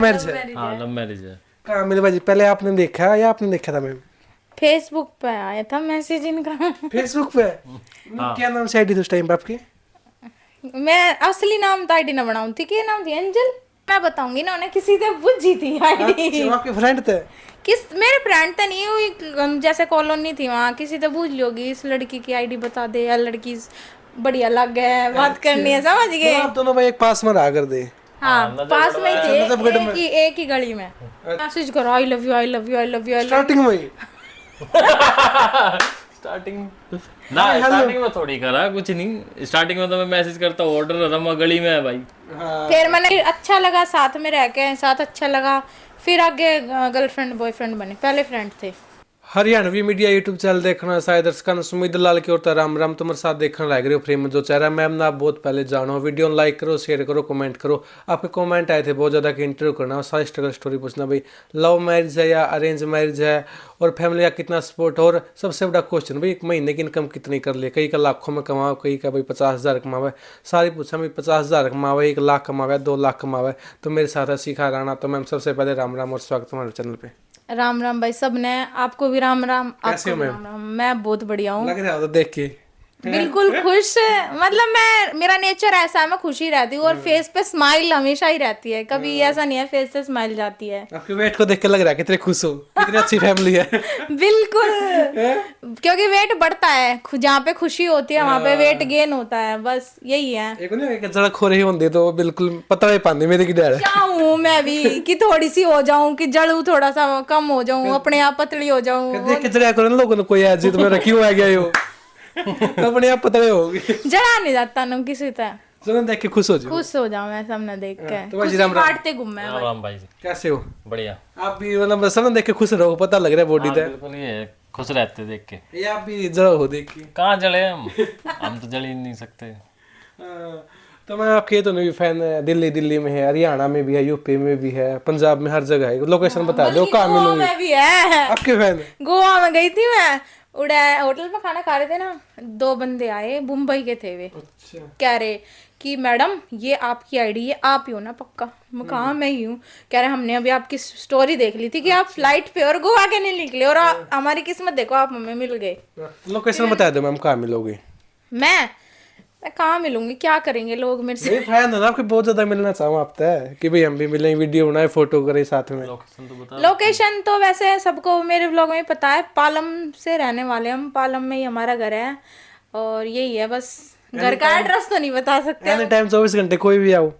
Marriage है? हाँ love marriage है। कहाँ मिले भाई? पहले आपने देखा या आपने देखा था मैम? फेसबुक पे आया था मैसेज इनका। फेसबुक पे? क्या नाम से आईडी थी उस टाइम पे आपकी? मैं असली नाम तो आईडी ना बनाऊं थी, क्या नाम थी, एंजल। मैं बताऊंगी ना, उन्हें किसी से बुझी थी आईडी। अच्छा, आपके फ्रेंड थे? किस मेरे फ्रेंड तो नहीं हुई, जैसे कॉलोनी थी वहाँ, किसी तो पूछ लोगी इस लड़की की आईडी बता दे, या लड़की बढ़िया लग है, बात करनी है, समझ गए। आप दोनों भाई एक पास में रहा कर दे। हाँ पास में ही थे, नजफगढ़ में। एक ही गली में। मैसेज करो आई love you I love you I love you I love. Starting में ही? स्टार्टिंग स्टार्टिंग में थोड़ी करा कुछ नहीं। स्टार्टिंग में तो मैं मैसेज करता हूँ, ऑर्डर रमा गली में है भाई। फिर मैंने अच्छा लगा, साथ में रह के साथ अच्छा लगा, फिर आगे गर्लफ्रेंड बॉयफ्रेंड बने, पहले फ्रेंड थे। हरियाणवी मीडिया यूट्यूब चैनल देखना शायद दर्शकों सुमित लाल की ओर राम राम तुम्हारे साथ देखने लग रहे हो फ्रेम में जो चेहरा मैम ना आप बहुत पहले जानो। वीडियो लाइक करो, शेयर करो, कमेंट करो। आपके कमेंट आए थे बहुत ज़्यादा कि इंटरव्यू करना, सारी स्ट्रगल स्टोरी पूछना भाई, लव मैरिज है या अरेंज मैरिज है, और फैमिली का कितना सपोर्ट, और सबसे बड़ा क्वेश्चन भाई एक महीने की इनकम कितनी कर ले, कई का लाखों में कमाओ, कई का भाई 50,000 कमावे। सारी पूछा भाई 50,000 कमावे, 1 लाख कमावे, 2 लाख कमावे। तो मेरे साथ है शिखा राणा। तो मैम सबसे पहले राम राम और स्वागत हमारे चैनल पे। राम राम भाई, सब ने आपको भी राम राम। कैसे आपको हो भी मैम? राम राम। मैं बहुत बढ़िया हूँ, लग रहा है तो देख के बिल्कुल खुश। मतलब मैं, मेरा नेचर ऐसा है, मैं खुशी रहती हूँ, और फेस पे स्माइल हमेशा ही रहती है, कभी ऐसा नहीं है फेस से स्माइल जाती है। आपके वेट को देख के लग रहा है कितने खुश हो, कितनी अच्छी फैमिली है। बिल्कुल, क्योंकि वेट बढ़ता है, जहाँ पे खुशी होती है वहाँ पे वेट गेन होता है, बस यही है। एक ना एक जरा खोरे होंदे तो बिल्कुल पता नहीं पांदे मेरे की डर है। चाहूँ मैं भी कि थोड़ी सी हो जाऊं, कि जड़ू थोड़ा सा कम हो जाऊं, अपने आप पतली हो जाऊं। देख के जरा करो ना लोगों ने, कोई ऐसी तो रखी हुआ है क्या यो। अपने आप पता नहीं होगी। जड़ा नहीं जाता ना किसी तरह, चलो देख के खुश हो जाओ। खुश हो जाऊं मैं सामने देख के, तो भाई खुशी राम राम। बांटते घूमे। राम राम भाई। कैसे हो? बढ़िया। आप भी मतलब सब देख के खुश रहो, पता लग रहा है बॉडी हाँ, पे। बिल्कुल ये खुश रहते देख के। ये आप भी जरा हो देख के। कहाँ जले हम तो जल ही नहीं सकते। तो मैं आपके तो नहीं फैन है, दिल्ली में है, हरियाणा में भी है, यूपी में भी है, पंजाब में, हर जगह है। लोकेशन बता दो कहाँ गोवा मिलूंगी। में भी है, आपके फैन? गोवा में गई थी मैं, उड़ा होटल पे खाना खा रहे थे ना, 2 बंदे आए, मुंबई के थे वे। अच्छा। कह रहे कि मैडम ये आपकी आईडी है, आप ही हो ना पक्का? मैं कहा मैं ही हूँ। कह रहे हमने अभी आपकी स्टोरी देख ली थी कि आप फ्लाइट पे और गोवा के नहीं निकले, और हमारी किस्मत देखो आप हमें मिल गए। लोकेशन बता दो मैम कहाँ मिलोगे। मैं कहाँ मिलूंगी, क्या करेंगे लोग मेरे से। मेरे फैन है ना आपके, बहुत ज्यादा मिलना चाहूँ आपसे कि भाई हम भी मिलें, वीडियो बनाए, फोटो करें साथ में। लोकेशन तो बता। लोकेशन तो वैसे सबको मेरे ब्लॉग में पता है, पालम से रहने वाले हम, पालम में ही हमारा घर है, और यही है बस। घर का एड्रेस तो नहीं बता सकते, एनी टाइम 24 घंटे कोई भी आओ।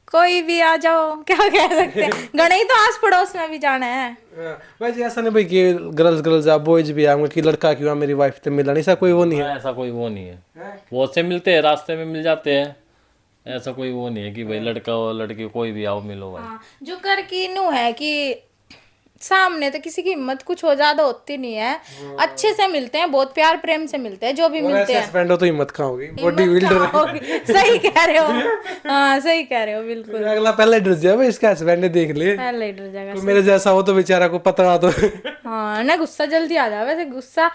कोई भी आ जाओ, क्या कह सकते हैं। गणे तो आस पड़ोस में भी जाना है। वैसे ऐसा नहीं भाई कि गर्ल्स या बॉयज भी आऊंगे कि लड़का क्यों मेरी वाइफ से मिला, ऐसा कोई वो नहीं है। ऐसा कोई वो नहीं है, बहुत से मिलते हैं, रास्ते में मिल जाते हैं। ऐसा कोई वो नहीं है कि भाई लड़का हो लड़की कोई भी आओ मिलो भाई। हाँ, जो कर की नू है कि सामने तो किसी की हिम्मत कुछ हो ज्यादा होती नहीं है, अच्छे से मिलते हैं, बहुत प्यार प्रेम से मिलते हैं, जो भी मिलते हैं। हस्बैंड हो तो हिम्मत कहाँ होगी, बॉडी बिल्डर। सही कह रहे हो, हाँ सही कह रहे हो, बिल्कुल। अगला पहले डर जाए भाई, इसका हस्बैंड ने देख ले, पहले डर जाएगा। तो मेरे जैसा हो तो बेचारा को पता तो। हाँ ना, गुस्सा जल्दी आ जाए, वैसे गुस्सा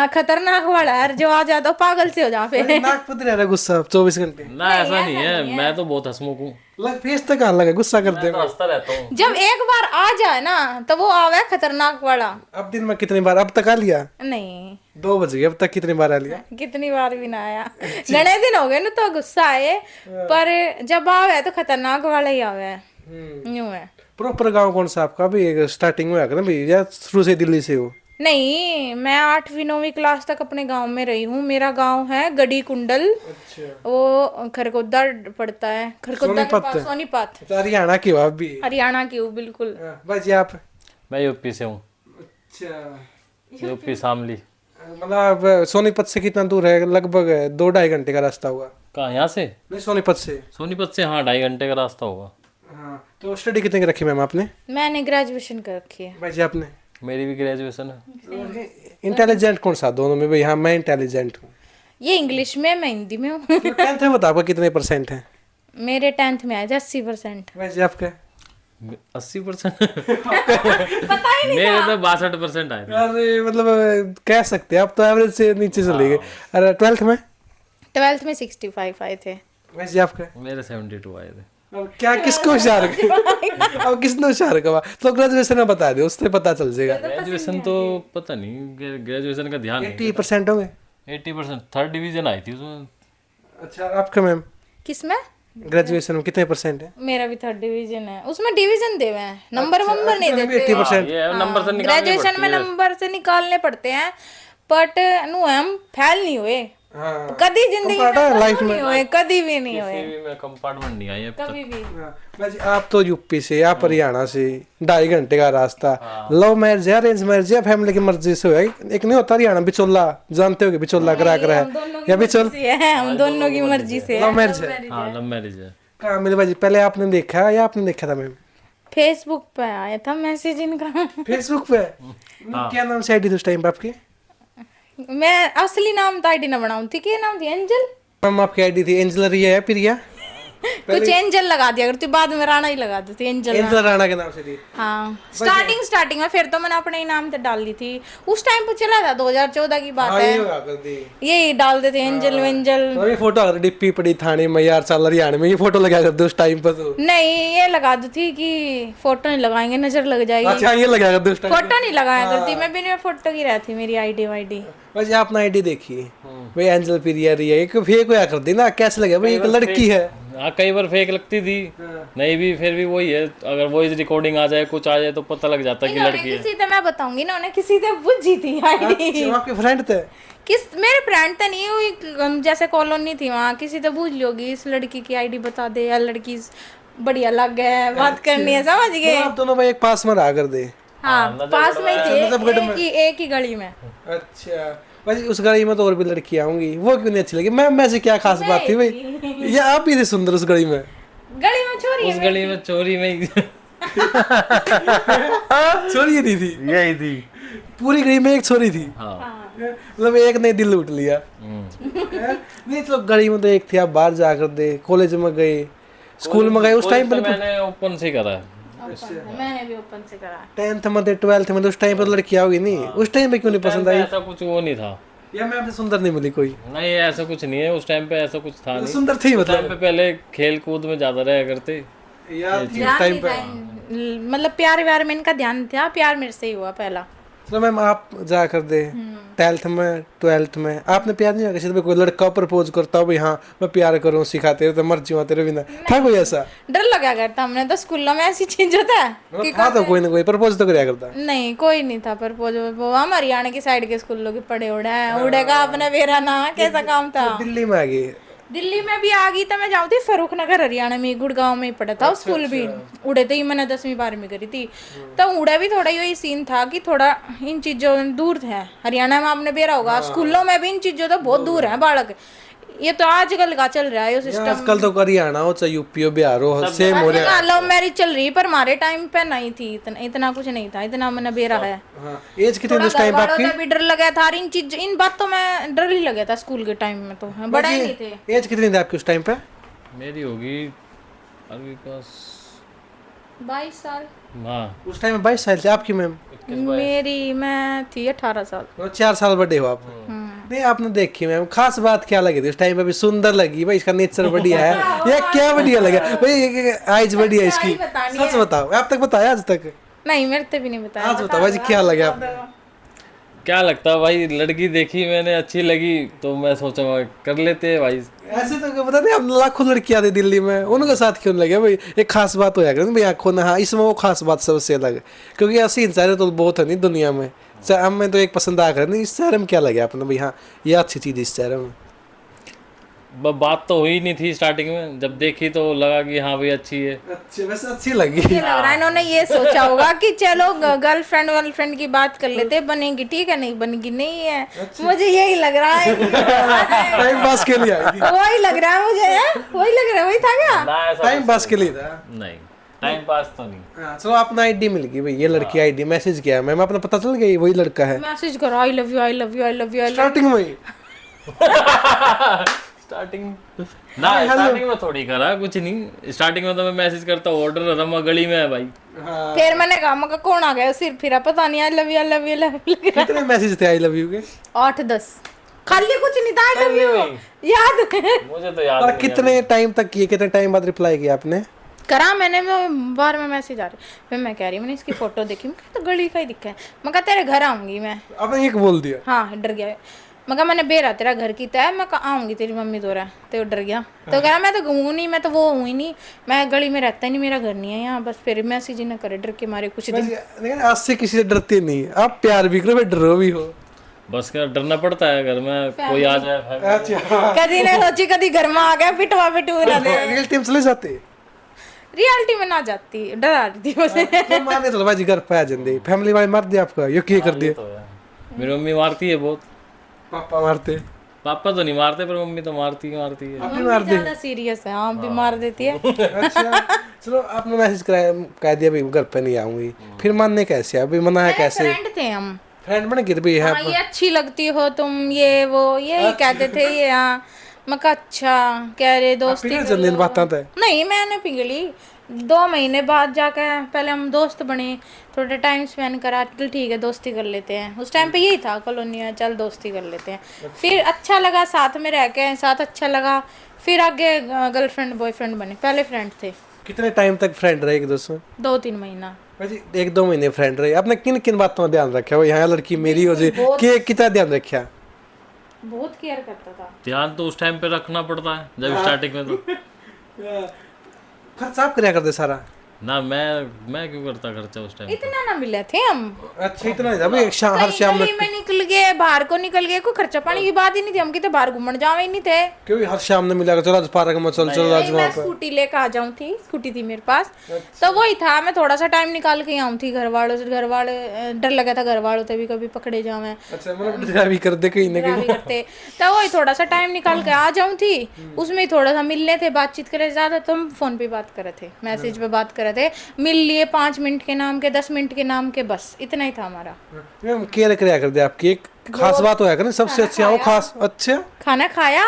खतरनाक वाला है, जो आ जाता पागल से हो जाओ फिर। नाक पत रह रहा गुस्सा 24 घंटे। ना ऐसा नहीं है, मैं तो बहुत हंसमुख हूँ। लग फेस तक कहाँ लगा, गुस्सा करते मैं तो हंसता रहता हूँ। जब एक बार आ जाए ना तो वो आवे खतरनाक वाला। अब दिन में कितनी बार अब तक आ लिया? नहीं, 2 बज गए, अब तक कितनी बार आ लिया? कितनी बार भी ना आया। घने दिन हो गए ना तो गुस्सा आए, पर जब आवे तो खतरनाक वाला ही आवे, यूं है। प्रॉपर गांव कौन सा आपका? अभी स्टार्टिंग में आकर भी या शुरू से दिल्ली से हो? नहीं, मैं 8वीं 9वीं क्लास तक अपने गांव में रही हूँ। मेरा गांव है गड़ी कुंडल, वो खरगोदा पड़ता है, खरगोदा के पास सोनीपत। तो हरियाणा की हो आप भी? हरियाणा की हूँ बिल्कुल। बस आप? मैं यूपी से हूँ। अच्छा, यूपी शामली। मतलब सोनीपत से कितना दूर है? लगभग 2-2.5 घंटे का रास्ता होगा। कहाँ यहाँ से? नहीं, सोनीपत से। सोनीपत से हाँ 2.5 घंटे का रास्ता होगा। हाँ, तो स्टडी कितने की रखी मैम आपने? मैंने ग्रेजुएशन कर रखी है। भाई जी आपने? मेरी भी ग्रेजुएशन है। इंटेलिजेंट कौन सा दोनों में भाई? हाँ मैं इंटेलिजेंट हूँ। ये इंग्लिश में, मैं हिंदी में हूँ। 10th में बताओ कितने % है? मेरे 10th में आए थे 80%। वैसे आपका? 80%। मेरे तो 62% आए थे। अरे मतलब कह सकते हैं आप तो एवरेज से नीचे चले गए। अरे 12th में? 12th में 65 आए थे। वैसे आपका? मेरे 72 आए थे। अब क्या किसको होशियार अब किसने होशियार कहा तो ग्रेजुएशन में बता दे उससे पता चल जाएगा। ग्रेजुएशन तो पता नहीं, ग्रेजुएशन का ध्यान नहीं। 80% होंगे। 80% थर्ड डिवीजन आई थी उसमें। अच्छा आपका मैम किसमें? ग्रेजुएशन में कितने परसेंट है? मेरा भी थर्ड डिवीजन है, उसमें डिवीजन देवे हैं, नंबर वंबर नहीं देते। 80%। ये नंबर से निकालने ग्रेजुएशन में नंबर से निकालने पड़ते हैं, बट नु हम फेल नहीं हुए हाँ कभी जिंदगी में, लाइफ में नहीं हुए, कभी भी नहीं हुए, किसी भी में कंपार्टमेंट नहीं आई अब तक। कभी भी। वैसे आप तो यूपी से, आप हरियाणा से, 2.5 घंटे का रास्ता। लव मैरिज है, अरेंज मैरिज है, फैमिली की मर्जी से है? एक नहीं होता हरियाणा बिचौला, जानते हो बिचौला करा कर है या बिचौल? हम दोनों की मर्जी से लव मैरिज है। हाँ लव मैरिज है। कहाँ मिले भाजी? पहले आपने देखा या आपने देखा था मैम? फेसबुक पे आया था मैसेज इनका। फेसबुक पे? क्या नाम से आईडी थी उस टाइम पे आपकी? मैं असली नाम तो आईडी ना बनाऊं थी, क्या नाम थी? एंजल। मैम आपकी आईडी थी एंजल रिया या प्रिया? कुछ एंजल लगा दिया करती, बाद में राणा ही लगा दी थी, एंजल। एंजल राणा के नाम से थी। हाँ स्टार्टिंग में, फिर तो मैंने अपने ही नाम से डाल दी थी। उस टाइम पे चला था 2014 की बात है, यही डाल देते एंजल वेंजल। तो ये फोटो अगर डिप्पी पड़ी थाने में यार साल हरियाणा में, ये फोटो लगा कर दो उस टाइम पर तो। नहीं ये लगा दी थी कि फोटो नहीं लगाएंगे नजर लग जाएगी। अच्छा ये लगा कर दो उस टाइम। फोटो नहीं लगाया करती मैं, बिना फोटो की रहती मेरी आईडी वाईडी। वैसे आपने आईडी देखी भाई एंजल प्रिया रिया, एक फेक होया कर दी ना, कैसे लगे भाई एक लड़की है? हाँ कई बार फेक लगती थी, नहीं भी फिर भी वही है, अगर वॉइस रिकॉर्डिंग आ जाए कुछ आ जाए तो पता लग जाता है कि लड़की है। किसी से मैं बताऊंगी ना, उन्हें किसी से बुझी थी आईडी। आपके फ्रेंड थे? किस मेरे फ्रेंड तो नहीं हुई, जैसे कॉलोनी थी वहाँ, किसी तो पूछ लोगी इस लड़की की आईडी बता दे, या लड़की बढ़िया लग है, बात करनी है, समझ गए? आप दोनों भाई एक पास में रहा कर दे। हाँ पास में ही थे, एक ही गली में। अच्छा वैसे उस गली में तो और भी लड़कियां होंगी, वो क्यों नहीं अच्छी लगी मैम? में से क्या खास बात थी भाई? या आप ही थे सुंदर उस गली में? गली में चोरी, उस गली में चोरी में ही छोरी नहीं थी, यही थी पूरी गली में एक छोरी थी। हाँ मतलब एक ने दिल लूट लिया। नहीं चलो गली में तो एक थी, आप बाहर जाकर दे, कॉलेज में गए, स्कूल में गए, उस टाइम पर मैंने ओपन से करा है। मैंने भी ओपन से करा। 10th में 12th में उस टाइम पर लड़कियां होगी नहीं, उस टाइम पे क्यों नहीं पसंद आई? ऐसा कुछ वो नहीं था, या मैं आपसे सुंदर नहीं मिली कोई? नहीं ऐसा कुछ नहीं है, उस टाइम पे ऐसा कुछ था नहीं। सुंदर थी उस टाइम मतलब पे पहले खेल कूद में ज्यादा रहा करते यार थी उस टाइम पे। मतलब प्यार व्यार में इनका ध्यान था, प्यार मेरे से ही हुआ पहला। चलो मैम आप जा कर दे 10th में 12th में आपने प्यार नहीं किया किसी से? कोई लड़का प्रपोज करता हो भाई हाँ मैं प्यार करूँ सिखाते रहे तो मर्जी हुआ तेरे बिना, था कोई ऐसा? डर लगा करता हमने तो, स्कूलों में ऐसी चीज होता है हाँ तो कोई ना कोई प्रपोज तो कराया करता। नहीं कोई नहीं था प्रपोज। वो हम हरियाणा की साइड के स्कूलों के पढ़े उड़ेगा अपने बेरा ना, कैसा काम था। दिल्ली में आ गई? दिल्ली में भी आ गई तो मैं जाऊँ थी फरूख नगर हरियाणा में, गुड़गांव में ही पढ़ा था स्कूल भी। उड़े थे ही मैंने 10वीं 12वीं करी थी, तो उड़े भी थोड़ा यही सीन था कि थोड़ा इन चीजों दूर है। हरियाणा में आपने बेरा होगा, स्कूलों में भी इन चीजों तो बहुत दूर है बालक। ये तो आजकल का चल रहा है ये सिस्टम। आजकल तो हरियाणा हो चाहे यूपी हो बिहार हो सेम हो रहा है। लव मैरिज चल रही, पर हमारे टाइम पे नहीं थी, इतना कुछ नहीं था, इतना मैंने बेरा है। एज कितनी थी उस टाइम पे आपकी? भी डर लगा था इन चीज, इन बातों में डर ही लगा था स्कूल के टाइम में, तो बड़ा ही नहीं थे। एज कितनी थी आपकी उस टाइम पे? मेरी होगी अभी पास 22 साल। हाँ उस टाइम में 22 साल थी आपकी मैम? मेरी मैं थी 18 साल। 4 साल बड़े हो आप? नहीं आपने देखी मैम, खास बात क्या लगी थी उस टाइम पे? भी सुंदर लगी भाई, इसका नेचर बढ़िया है या क्या बढ़िया लगा भाई? आइज बढ़िया इसकी, सच बताओ। आप तक बताया आज तक? नहीं मेरे से भी नहीं बताया। आज बताओ भाई क्या लगा आपको? क्या लगता है भाई, लड़की देखी मैंने अच्छी लगी तो मैं सोचा कर लेते हैं भाई। ऐसे तो बता नहीं, अब लाखों लड़कियां थी दिल्ली में, उनके साथ क्यों लगे भाई? एक खास बात हो जाएगा भाई आंखों ना, हाँ इसमें वो खास बात सबसे अलग, क्योंकि ऐसी इंसान तो बहुत है नहीं दुनिया में। हम में तो एक पसंद आ कर नहीं, इस शहर में क्या लगे आपने भाई? हाँ ये अच्छी चीज इस शहर में। बात तो हुई नहीं थी स्टार्टिंग में, जब देखी तो लगा कि हाँ भाई अच्छी है। अच्छी वैसे अच्छी लगी। लग रहा है इन्होंने ये सोचा होगा कि चलो गर्लफ्रेंड की बात कर लेते, बनेगी ठीक है, नहीं बनेगी नहीं है। मुझे यही लग रहा है। टाइम पास के लिए आई थी? वही लग रहा है मुझे, वही लग रहा है, वही था क्या? टाइम पास के लिए था? नहीं टाइम पास तो नहीं। चलो अपना आईडी मिल गई भाई, ये लड़की आईडी मैसेज किया मैम, अपना पता चल गया वही लड़का है? मैसेज करो आई love you I love you I love you. Starting में स्टार्टिंग में थोड़ी करा कुछ नहीं, स्टार्टिंग में तो मैं मैसेज करता ऑर्डर रहता मैं गली में है भाई। फिर मैंने कहा मगर कौन आ गया सिर फिरा, पता नहीं आई love you I love you I love you. कितने मैसेज थे आई लव यू के? 8-10 खाली, कुछ नहीं था आई लव यू याद। मुझे तो याद और कितने टाइम तक किए, कितने टाइम बाद रिप्लाई किया आपने? करा मैंने, मैं बार में मैसेज आ रही, फिर मैं कह रही मैंने इसकी फोटो देखी, मैं कहा तो गली का ही दिखा है, मैं कहा तेरे घर आऊंगी मैं। आपने एक बोल दिया? हाँ डर गया, मैं कहा मैंने बेरा तेरा घर की तय, मैं कहा आऊंगी तेरी मम्मी दौरा, तो डर गया, तो कह रहा मैं तो घूमू नहीं, मैं तो वो हूँ ही नहीं, मैं गली में रहता ही नहीं, मेरा घर नहीं है यहाँ, बस फिर मैसेज ही ना करे डर के मारे कुछ दिन। लेकिन आज से किसी से डरते नहीं, आप प्यार भी करो, डरो भी हो। बस क्या डरना पड़ता है घर में कोई आ जाए। अच्छा, कभी ने सोची कभी घर में आ गया पिटवा पिटू ना दे। रियल टीम चले जाते? रियलिटी में ना जाती, डरा रही थी मुझे। तो माने तो भाजी घर पे आ जाते, फैमिली वाले मार दिया आपका, ये क्या कर दिया? तो है। मेरी मम्मी मारती है बहुत। पापा मारते? पापा तो नहीं मारते पर मम्मी तो मारती है। आप भी मार दे? ज्यादा सीरियस है, हाँ भी मार देती है। अच्छा, चलो आपने मैसेज कराया, कह दिया भाई घर पे नहीं आऊंगी, फिर मानने कैसे, अभी मनाया कैसे? फ्रेंड थे हम, फ्रेंड बन गए थे भाई? हाँ ये अच्छी लगती हो तुम, ये वो यही कहते थे ये। हाँ मैं कहा अच्छा, कह रहे दोस्ती पिघल कर जल्दी लो। बात आता है? नहीं मैंने पिघली, 2 महीने बाद जाकर पहले हम दोस्त बने, थोड़ा टाइम स्पेंड करा, चल ठीक है दोस्ती कर लेते हैं, उस टाइम पे यही था कॉलोनी में, चल दोस्ती कर लेते हैं, फिर अच्छा लगा साथ में रह के, साथ अच्छा लगा, फिर आगे गर्लफ्रेंड बॉयफ्रेंड बने, पहले फ्रेंड थे। कितने टाइम तक फ्रेंड रहे एक दूसरे? 2-3 महीना। भाजी 1-2 महीने फ्रेंड रहे, आपने किन किन बातों का ध्यान रखा? वो यहाँ लड़की मेरी हो जाए कि कितना ध्यान रखा? बहुत केयर करता था। ध्यान तो उस टाइम पे रखना पड़ता है जब स्टार्टिंग में। तो खर्च आप कराया करते सारा? ना मैं क्यों करता खर्चा उस टाइम। इतना ना मिले थे हम, अच्छा इतना ही था भाई, हर कहीं शाम गली में निकल गए, बाहर को निकल गए, कोई खर्चा पानी की बात ही नहीं थी, हम कितने बाहर घूमने जावे ही नहीं थे। क्योंकि हर शाम ने मिला कर चलो आज पार्क में चल चलो आज नहीं, वहाँ मैं पर। स्कूटी लेकर आ जाऊं थी, स्कूटी थी मेरे पास, तो वही था, मैं थोड़ा सा टाइम निकाल के आऊं थी, घर वाले डर लगा था, घर वालों से भी कभी पकड़े जावे, अच्छा मतलब ड्राइव कर दे कहीं ना भी करते, तो वही थोड़ा सा टाइम निकाल के आ जाऊं थी, उसमें ही थोड़ा सा मिलने थे, बातचीत करे, ज्यादा तो हम फोन पे बात करे थे, मैसेज पे बात करे थे, मिल लिए 5 मिनट के नाम के, 10 मिनट के नाम के, बस इतना ही था हमारा। कहीं केयर कराया कर दे आपकी, एक खास बात होया कर सबसे अच्छी वो खास। अच्छा खाना खाया,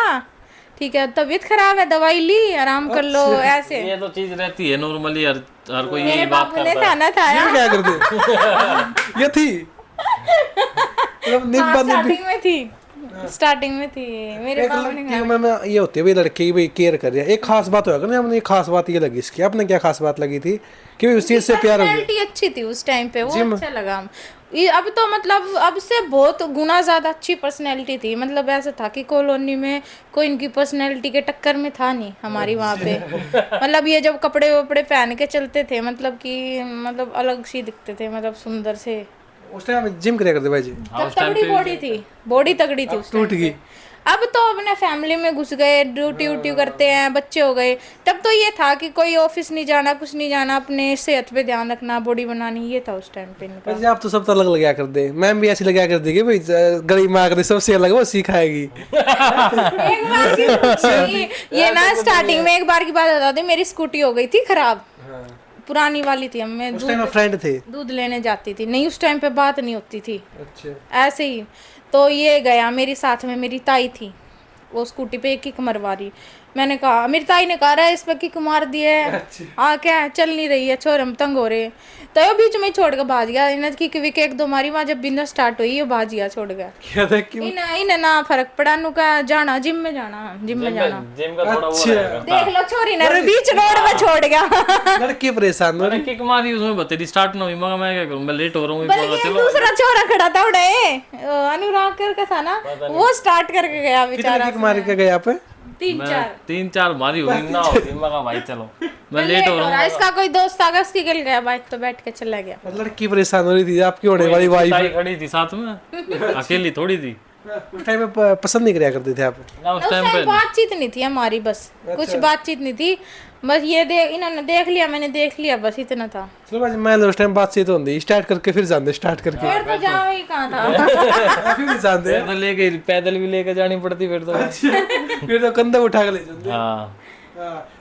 ठीक है, तबीयत खराब है, दवाई ली, आराम कर लो, ऐसे। ये तो चीज रहती है नॉर्मली, हर कोई मेरे यही बात बाबू ने करता है। खाना खाया, ये क्या कर दे? ये थी मतलब निब्बा स्टार्टिंग में थी मेरे बाबू ने लड़की में ये होती है भाई, लड़के की भाई केयर कर रही है, एक खास बात होगा ना, हमने एक खास बात ये लगी इसकी, आपने क्या खास बात लगी थी कि भाई उस चीज से प्यार हो गया? पर्सनैलिटी अच्छी थी उस टाइम पे, वो अच्छा लगा। ये अब तो मतलब अब से बहुत गुना ज्यादा अच्छी पर्सनैलिटी थी, मतलब ऐसा था कि कॉलोनी में कोई इनकी पर्सनैलिटी के टक्कर में था नहीं हमारी वहाँ पे। मतलब ये जब कपड़े वपड़े पहन के चलते थे, मतलब कि मतलब अलग सी दिखते थे, मतलब सुंदर से। उस टाइम जिम कराया करते भाई जी? तब तगड़ी बॉडी थी, बॉडी तगड़ी थी उस टूट time गई। पे। अब तो अपने फैमिली में घुस गए, ड्यूटी व्यूटी करते हैं, बच्चे हो गए, तब तो ये था कि कोई ऑफिस नहीं जाना, कुछ नहीं जाना, अपने सेहत पे ध्यान रखना, बॉडी बनानी, ये था उस टाइम पे इनका। भाई जी आप तो सब तो अलग लगाया कर दे, मैम भी ऐसी लगाया कर देगी भाई, गली में आकर सबसे अलग वो सिखाएगी। एक बार ये ना स्टार्टिंग में एक बार की बात बता दे, मेरी स्कूटी हो गई थी खराब, पुरानी वाली थी, मैं उस टाइम फ्रेंड थे? दूध लेने जाती थी, नहीं उस टाइम पे बात नहीं होती थी, अच्छा ऐसे ही। तो ये गया मेरे साथ में, मेरी ताई थी, वो स्कूटी पे एक किक मरवा रही, मैंने कहा, मेरी ताई ने कहा रहा है इस पे किक मार दी है, हाँ क्या चल नहीं रही है, छोर हम तंग हो रहे, तो ये बीच में ही छोड़ के भाग गया, इन्हें किक विक 1-2 मारी, वहाँ जब बिजनेस स्टार्ट हुई ये भाग गया, छोड़ गया। क्या था कि इन्हें ना फर्क पड़ा, नु का जाना जिम में जाना। जिम का थोड़ा वो अच्छा। रहेगा। देख लो छोरी ने बीच रोड में छोड़ गया। लड़के परेशान हो मैंने किक मारी उसमें बतेरी स्टार्ट ना हुई, मगर मैं क्या करूं, मैं लेट हो रहा हूं, बल्कि एक दूसरा छोरा खड़ा था उड़े, अनुराग करके था ना, वो स्टार्ट करके गया बेचारा। किक मार के गए आप? 3-4 मारी होगी ना होगी, मगर भाई चलो मैं लेट हो रहा हूं। इसका कोई दोस्त आ गया, उसकी गल गया बाइक तो बैठ के चला गया। लड़की परेशान हो रही थी, आपकी होने वाली वाइफ ताई खड़ी थी साथ में, अकेली थोड़ी थी उस टाइम में पसंद नहीं कराया करते थे आप? ना उस उस टाइम टाइम पे। बातचीत नहीं थी हमारी, बस कुछ बातचीत नहीं थी, बस ये इन्होंने देख लिया, मैंने देख लिया, बस इतना था। चलो भाई मैं उस टाइम बातचीत होती स्टार्ट करके फिर जाते स्टार्ट करके फिर तो जाओ ही कहाँ था। फिर नहीं जाते पैदल भी लेके जानी पड़ती फिर तो। फिर तो कंधा उठा के ले जाते। हाँ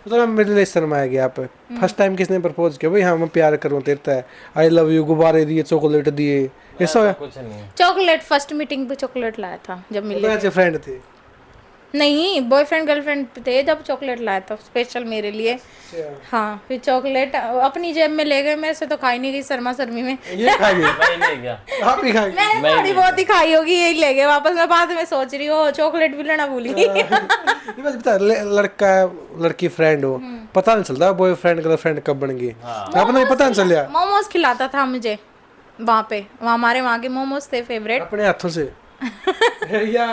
तो मेरे रिलेशन में आ गया आप, फर्स्ट टाइम किसने प्रपोज किया भाई हाँ मैं प्यार करूँ तेरे है, आई लव यू, गुब्बारे दिए, चॉकलेट दिए, ऐसा होया? कुछ नहीं। चॉकलेट फर्स्ट मीटिंग पे चॉकलेट लाया था जब मिले। अच्छे फ्रेंड थे? नहीं, बॉयफ्रेंड गर्लफ्रेंड थे जब चॉकलेट लाया था स्पेशल मेरे लिए। हाँ, फिर चॉकलेट अपनी जेब में ले गए, मेरे से तो खाई नहीं गई शर्मा शर्मी में। ये खाइए, मैं नहीं गया। आप ही खाइए। मैंने थोड़ी बहुत ही खाई होगी, यही ले गए वापस। मैं बाद में सोच रही हूँ चॉकलेट भी लेना भूल गई। ये बस बता, लड़का लड़की फ्रेंड हो, पता नहीं चलता बॉयफ्रेंड गर्लफ्रेंड कब बन गई। आपने भी पता नहीं चलिया मोमोज खिलाता था मुझे वहाँ पे, हमारे वहाँ के मोमोज थे फेवरेट। अपने हाथों से या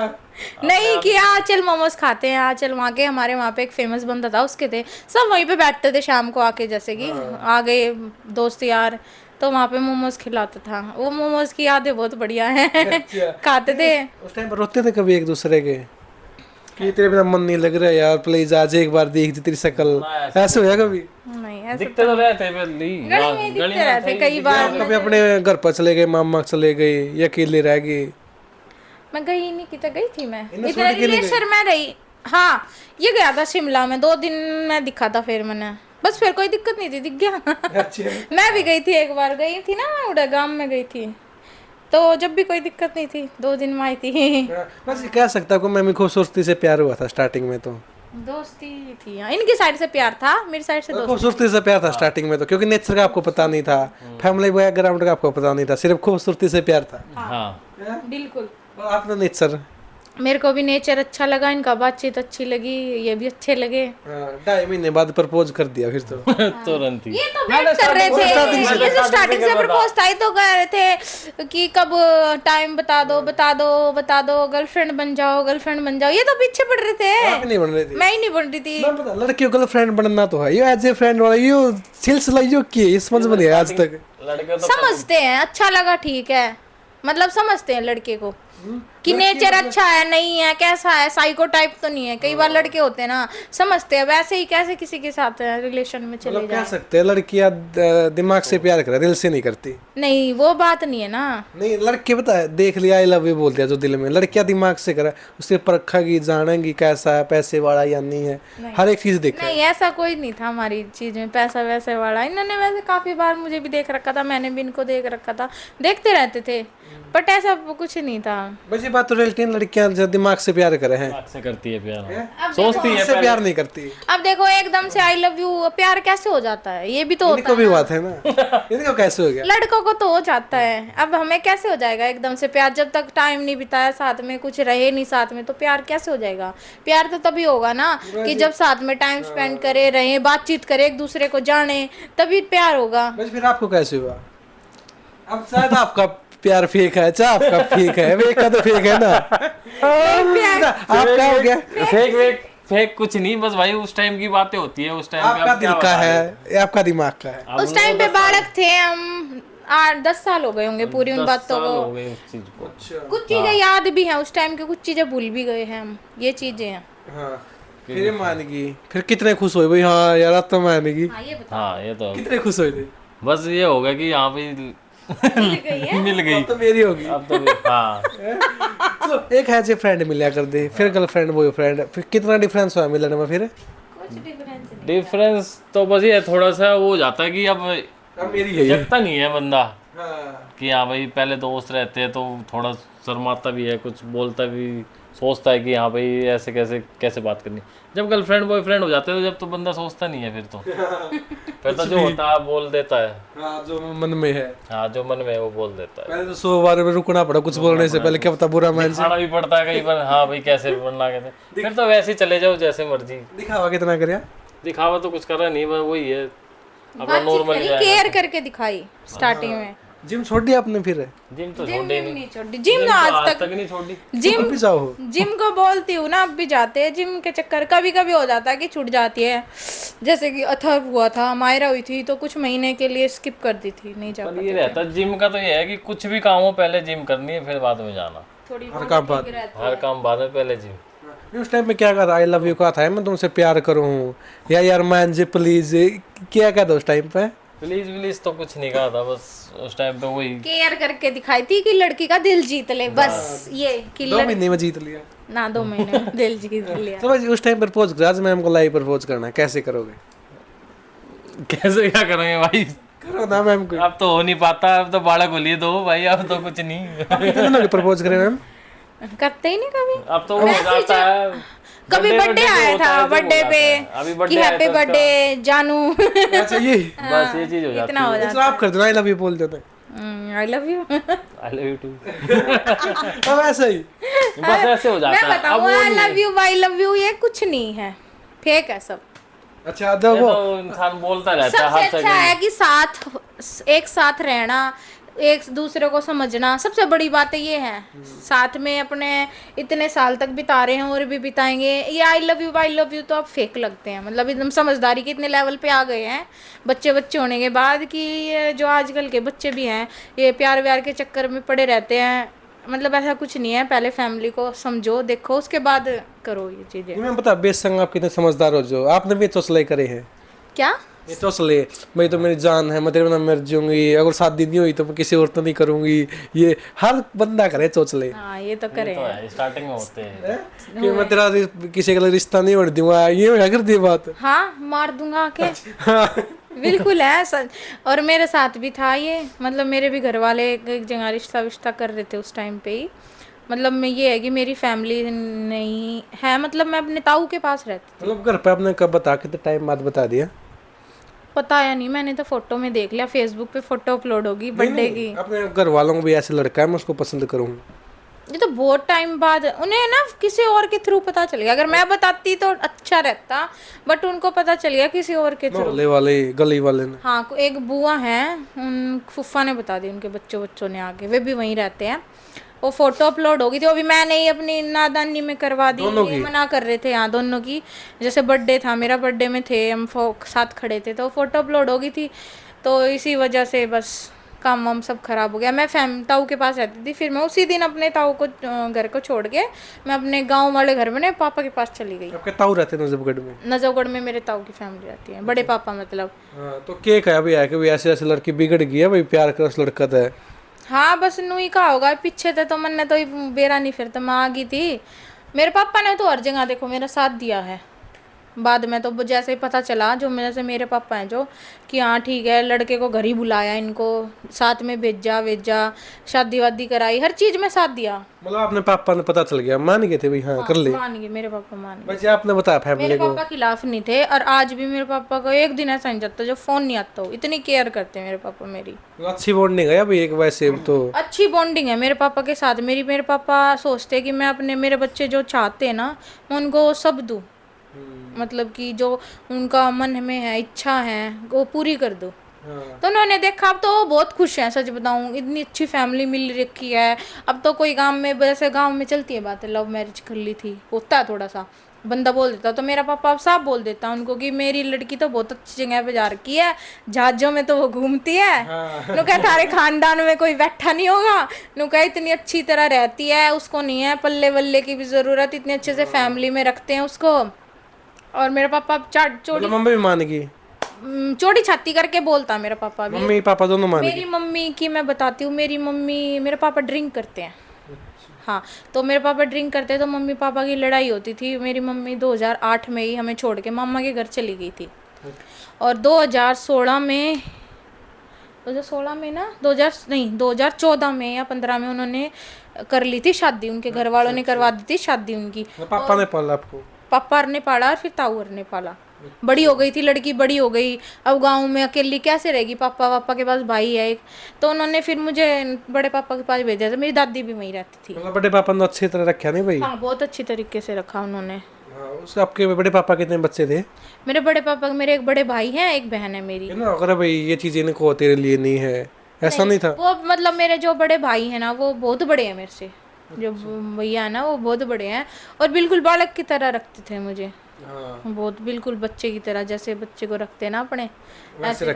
नहीं किया, चल मोमोज खाते हैं, आ चल वहाँ के, हमारे वहाँ पे एक फेमस बंदा था, उसके थे, सब वहीं पे बैठते थे शाम को आके, जैसे कि आ गए दोस्त यार, तो वहाँ पे मोमोज खिलाता था। वो मोमोज की यादें बहुत बढ़िया हैं। खाते थे। उस टाइम पर रोते थे कभी एक दूसरे के कि तेरे बिना मन नहीं लग रहा यार, प्लीज आज एक बार देख जी तेरी शक्ल, ऐसे होया कभी? नहीं ऐसे दिखते तो रहते हैं गली में दिखते रहते कई बार। कभी अपने घर पर चले गए, मामा चले गए या अकेले रह गए? मैं गई नहीं, कितना गई थी मैं, इन्हें इधर छोड़ के नहीं रिलेशन में रही। हाँ, ये गया था शिमला में, 2 दिन में दिखा था, फिर मैंने बस, फिर कोई दिक्कत नहीं थी, दिख गया। अच्छा। मैं भी गई थी, एक बार गई थी ना, उड़ागाम में गई थी, तो जब भी कोई दिक्कत नहीं थी, 2 दिन में आई थी। बस ये कह सकता हूँ मैं भी खूबसूरती से प्यार हुआ था स्टार्टिंग में, तो दोस्ती थी, हाँ, इनकी साइड से प्यार था, मेरी साइड से दोस्ती। खूबसूरती से प्यार था स्टार्टिंग में, तो क्योंकि नेचर का आपको पता नहीं था, फैमिली बैकग्राउंड का आपको पता नहीं था, सिर्फ खूबसूरती से प्यार था। हाँ बिल्कुल। और आपका नेचर? मेरे को भी नेचर अच्छा लगा, इनका बातचीत अच्छी लगी, ये भी अच्छे लगे। 2.5 महीने बाद प्रपोज कर दिया फिर तो। तुरंत ही। ये तो वेट कर रहे थे, ये तो स्टार्टिंग से प्रपोज था, ही तो कह रहे थे कि कब टाइम बता दो बता दो बता दो, गर्लफ्रेंड बन जाओ गर्लफ्रेंड बन जाओ, ये तो पीछे पड़ रहे थे। आप नहीं बन रही थी? मैं ही नहीं बन रही थी। मैं पता, लड़कियों को फ्रेंड बनना तो है, ये एज ए फ्रेंड वाला ये सिलसिला यो की है, समझ में नहीं आया आज तक। लड़के तो समझते हैं, अच्छा लगा, ठीक है, मतलब समझते हैं लड़के को कि नेचर अच्छा है नहीं है, कैसा है, साइको टाइप तो नहीं है। कई बार लड़के होते हैं ना, समझते हैं, वैसे ही कैसे किसी के साथ रिलेशन में चले मतलब कह जाए। सकते हैं लड़कियां दिमाग से प्यार करे, दिल से नहीं करती। नहीं, वो बात नहीं है ना। नहीं, लड़के पता है, देख लिया आई लव यू बोल दिया जो दिल में, लड़कियां दिमाग से करे, उससे परखेगी, जानेगी कैसा है, पैसे वाला या नहीं है, हर एक चीज देखा है। नहीं, ऐसा कोई नहीं था हमारी चीज में, पैसा वैसे वाला। इन्होंने वैसे काफी बार मुझे भी देख रखा था, मैंने भी इनको देख रखा था, देखते रहते थे, बट ऐसा कुछ नहीं था। बस ये बात तो रियलिटी, लड़कियां जो दिमाग से प्यार करे हैं, दिमाग से करती है प्यार, अब सोचती है से प्यार नहीं करती। अब देखो एकदम से आई लव यू प्यार कैसे हो जाता है, ये भी तो होता इनको है भी ना। बात है ना, इनको कैसे हो गया? लड़कों को तो हो जाता है, अब हमें कैसे हो जाएगा एकदम से प्यार, जब तक टाइम नहीं बिताया साथ में, कुछ रहे नहीं साथ में, तो प्यार कैसे हो जाएगा? प्यार तो तभी होगा ना कि जब साथ में टाइम स्पेंड करे, रहे, बातचीत करे, एक दूसरे को जाने, तभी प्यार होगा। बस फिर आपको कैसे हुआ? अब शायद आपका प्यार फेक है, चाहे आपका फेक है, फेक का तो फेक है ना। आपका हो गया फेक वेक फेक कुछ नहीं, बस भाई उस टाइम की बातें होती है, उस टाइम आपका दिल का है या आपका दिमाग का है? उस टाइम पे बालक थे हम, 8-10 साल हो गए होंगे पूरी उन बातों को। हो गए उस चीज को। कुछ चीजें याद भी हैं उस टाइम की, कुछ चीजें भूल भी गए हैं हम, ये चीजें हैं। हाँ, फिर ये मान गई, फिर कितने खुश हुए भाई? हाँ यार अब तो मान गई। हाँ, ये बता। हाँ ये तो कितने खुश हुए थे? बस ये होगा कि यहाँ पे मिल गई है। मिल गई अब तो मेरी होगी। अब तो हाँ चलो, एक है जो फ्रेंड मिला कर दे, फिर गर्लफ्रेंड बॉयफ्रेंड, फिर कितना डिफरेंस हुआ मिलने में? फिर कुछ डिफरेंस नहीं। डिफरेंस तो बस ये थोड़ा सा वो हो जाता है कि अब मेरी है ये। जगता नहीं है बंदा हाँ। कि हाँ भाई पहले दोस्त रहते हैं तो थोड़ा शर्माता भी है, कुछ बोलता भी, सोचता है कि हाँ भाई ऐसे कैसे कैसे बात करनी। जब गर्लफ्रेंड बॉयफ्रेंड हो जाते हैं तो जब तो बंदा सोचता नहीं है, फिर तो जो होता है बोल देता है। हाँ, जो मन में है, हाँ जो मन में है वो बोल देता है। पहले तो 100 बार में रुकना पड़ा कुछ बोलने से पहले, क्या पता बुरा मान से। खाना भी पड़ता है कई बार, हाँ भाई कैसे बनना कैसे, फिर तो वैसे ही चले जाओ जैसे मर्जी। दिखावा कितना करया? दिखावा तो कुछ कर रहा नहीं, बस वही है अपना बातचीत नॉर्मल करी, केयर करके दिखाई स्टार्टिंग में। जिम छोड़ दिया आपने फिर? जिम तो जिम छोड़े नहीं नहीं, छोड़ी, जिम तो आज तक नहीं छोड़ी। जिम भी जाओ। जिम को बोलती हूँ ना, अब भी जाते हैं जिम के चक्कर। कभी कभी हो जाता है कि छूट जाती है, जैसे कि अथर्व हुआ था, मायरा हुई थी, तो कुछ महीने के लिए स्किप कर दी थी, नहीं जा पर ये रहता जिम का तो ये है कि कुछ भी काम हो पहले जिम करनी है, फिर बाद में जाना। थोड़ी हर काम बाद। हर काम बाद में, पहले जिम। उस टाइम में क्या कहा था? आई लव यू कहा था, मैं तुमसे प्यार करूँ या यार मान जी प्लीज, क्या कहा था उस टाइम पे? प्लीज प्लीज तो कुछ नहीं कहा था, बस उस टाइम पे वही केयर करके दिखाई थी कि लड़की का दिल जीत ले, बस ये कि 2 महीने में जीत लिया ना, 2 महीने में दिल जीत लिया। तो भाई उस टाइम प्रपोज करा, आज मैम को लाइव प्रपोज करना है, कैसे करोगे? कैसे क्या करेंगे भाई, करो ना मैम को। अब तो हो नहीं पाता, अब तो बालक होलिए दो भाई, अब तो कुछ नहीं। कितने लोग प्रपोज करे मैम? करते ही नहीं कभी। अब तो वो हो जाता है कभी बर्थडे आया था, बर्थडे पे अभी कि बर्थडे हैप्पी बर्थडे जानू। अच्छा ये बस ये चीज हो जाती इतना हो तो जाता आप कर देना, आई लव यू बोल देते I love you. I love you too. अब ऐसा ही बस ऐसे हो जाता मैं है। अब बताऊँ वो आई नहीं love you I love you ये कुछ नहीं है, फेक है सब। अच्छा तो ये वो तो इंसान बोलता रहता है सबसे हर अच्छा है सेकंड। कि साथ एक साथ रहना, एक दूसरे को समझना, सबसे बड़ी बात ये है। साथ में अपने इतने साल तक बिता रहे हैं और भी बिताएंगे। ये आई लव यू तो अब फेक लगते हैं, मतलब एकदम समझदारी के इतने लेवल पे आ गए हैं बच्चे होने के बाद कि ये जो आजकल के बच्चे भी हैं ये प्यार व्यार के चक्कर में पड़े रहते हैं। मतलब ऐसा कुछ नहीं है, पहले फैमिली को समझो देखो उसके बाद करो ये चीज़ें। मैं बता बेसंग आप कितने समझदार हो, जो आपने भी चौसले करे हैं। क्या ये चौसले भाई तो मेरी जान है, मैं तेरे बिना मर जाऊंगी, अगर शादी नहीं हुई तो मैं किसी और तो नहीं करूंगी, ये हर बंदा करे चौसले हाँ ये तो करे तो हैं। है स्टार्टिंग में होते हैं। कि मैं तेरा किसी का रिश्ता नहीं उड़ दूंगा, ये हो कर दी बात। हाँ मार दूंगा आके। बिल्कुल है और मेरे साथ भी था ये, मतलब मेरे भी घर वाले एक जगह रिश्ता कर रहे थे उस टाइम पे ही। मतलब मैं ये है कि मेरी फैमिली नहीं है, मतलब मैं अपने ताऊ के पास रहती। मतलब घर पे आपने कब बता, कितने टाइम बाद बता दिया? पता या नहीं, मैंने तो फोटो में देख लिया, फेसबुक पे फोटो अपलोड होगी बर्थडे की। अपने घर वालों को भी ऐसे लड़का है मैं उसको पसंद करूंगा, ये तो बहुत टाइम बाद उन्हें ना किसी और के थ्रू पता चल गया। अगर मैं बताती तो अच्छा रहता, बट उनको पता चल गया किसी और के थ्रू। मोहल्ले वाले गली वाले ने। हाँ एक बुआ हैं, उन फूफा ने बता दी, उनके बच्चों ने आके, वे भी वहीं रहते हैं। वो फोटो अपलोड होगी थी, वो भी मैंने ही अपनी नादानी में करवा दी। ये मना कर रहे थे यहाँ दोनों की, जैसे बर्थडे था मेरा, बर्थडे में थे हम साथ खड़े थे तो फोटो अपलोड होगी थी। तो इसी वजह से बस काम वाम सब खराब हो गया। मैं ताऊ के पास रहती थी, फिर मैं उसी दिन अपने ताऊ को घर को छोड़ के मैं अपने गांव वाले घर में पापा के पास चली गई। आपके ताऊ रहते हैं नजफगढ़ में? नजफगढ़ में मेरे ताऊ की फैमिली रहती है, बड़े पापा मतलब। हाँ तो केक है अभी कि ऐसे ऐसे लड़की बिगड़ गई है भाई, प्यार कर उस लड़का था। हाँ बस नूई का होगा, पीछे थे तो मैंने तो बेरा नहीं, फिर तो मैं आ गई थी। मेरे पापा ने तो हर जगह देखो मेरा साथ दिया है। बाद में तो जैसे ही पता चला, जो मेरे पापा हैं जो, कि हाँ ठीक है, लड़के को घर ही बुलाया, इनको साथ में भेजा, शादी वादी कराई, हर चीज़ में साथ दिया। मतलब आपने पापा ने पता चल गया, मान गए थे भाई हाँ कर ले? मान गए मेरे पापा, मान गए। बस ये आपने बताया फैमिली मेरे को? पापा खिलाफ नहीं थे, और आज भी मेरे पापा को एक दिन ऐसा नहीं जाता जो फ़ोन नहीं आता हो, इतनी केयर करते हैं मेरे पापा मेरी। अच्छी बॉन्डिंग है भाई एक वैसे तो। अच्छी बॉन्डिंग है मेरे पापा के साथ मेरी। मेरे पापा सोचते हैं कि मैं मेरे बच्चे जो चाहते हैं ना, मैं उनको सब दूँ, मतलब कि जो उनका मन में है, इच्छा है, वो पूरी कर दो। तो उन्होंने देखा, अब तो वो बहुत खुश हैं, सच बताऊं, इतनी अच्छी फैमिली मिल रखी है। अब तो कोई गांव में, वैसे गांव में चलती है बात, लव मैरिज कर ली थी, होता है थोड़ा सा, बंदा बोल देता, तो मेरा पापा अब साफ बोल देता उनको कि मेरी लड़की तो बहुत अच्छी जगह पे जा रखी है, जहाजों में तो वो घूमती है। नु कहा थारे खानदान में कोई बैठा नहीं होगा, नु कहा इतनी अच्छी तरह रहती है, उसको नहीं है पल्ले वल्ले की भी जरूरत, इतने अच्छे से फैमिली में रखते हैं उसको। और मेरा पापा चोरी मम्मी भी मान गई? चोरी छाती करके बोलता मेरा पापा भी। मम्मी पापा दोनों मान गए? मेरी मम्मी की मैं बताती हूँ, मेरे पापा ड्रिंक करते हैं। हाँ तो मेरे पापा ड्रिंक करते हैं, तो मम्मी पापा की लड़ाई होती थी। मेरी मम्मी 2008 में ही हमें छोड़ के मामा के घर चली गई थी, और 2016 में 2014 में या 15 में उन्होंने कर ली थी शादी, उनके घर वालों ने करवा दी थी शादी उनकी। पापा ने पाला आपको? पापा ने पाला और फिर ताऊ ने पाला। बड़ी हो गई थी लड़की, बड़ी हो गई, अब गांव में अकेली कैसे रहेगी, पापा के पास भाई है एक, तो उन्होंने फिर मुझे बड़े पापा के पास भेजा था। मेरी दादी भी वहीं रहती थी। मतलब बड़े पापा ने अच्छी तरह रखा नहीं भाई? हाँ बहुत अच्छी तरीके से रखा उन्होंने। उसके आपके बड़े पापा कितने बच्चे थे? मेरे बड़े पापा, मेरे एक बड़े भाई हैं, एक बहन है मेरी। ना अगर भाई ये चीज इनको तेरे लिए नहीं है, ऐसा नहीं था? वो मतलब मेरे जो बड़े भाई हैं ना, वो बहुत बड़े हैं मेरे से, जो भैया है ना वो बहुत बड़े हैं, और बिल्कुल बालक की तरह रखते थे मुझे। बहुत बिल्कुल बच्चे की तरह, जैसे बच्चे को रखते हैं ना अपने, वैसे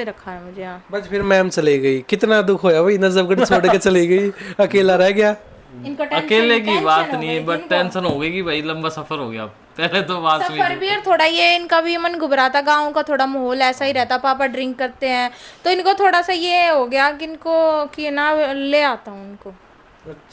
रखा है मुझे। हाँ बस फिर मैम चली गई, कितना दुख होया भाई, नजफगढ़ छोड़ के चली गई, अकेला रह गया। इनको अकेले की बात नहीं है, बट टेंशन हो गई कि भाई लंबा सफर हो गया। पहले तो बात हुई सफर भी, और थोड़ा ये इनका भी मन घबराता, गाँव का थोड़ा माहौल ऐसा ही रहता, पापा ड्रिंक करते हैं, तो इनको थोड़ा सा ये हो गया कि इनको कि ना ले आता हूँ उनको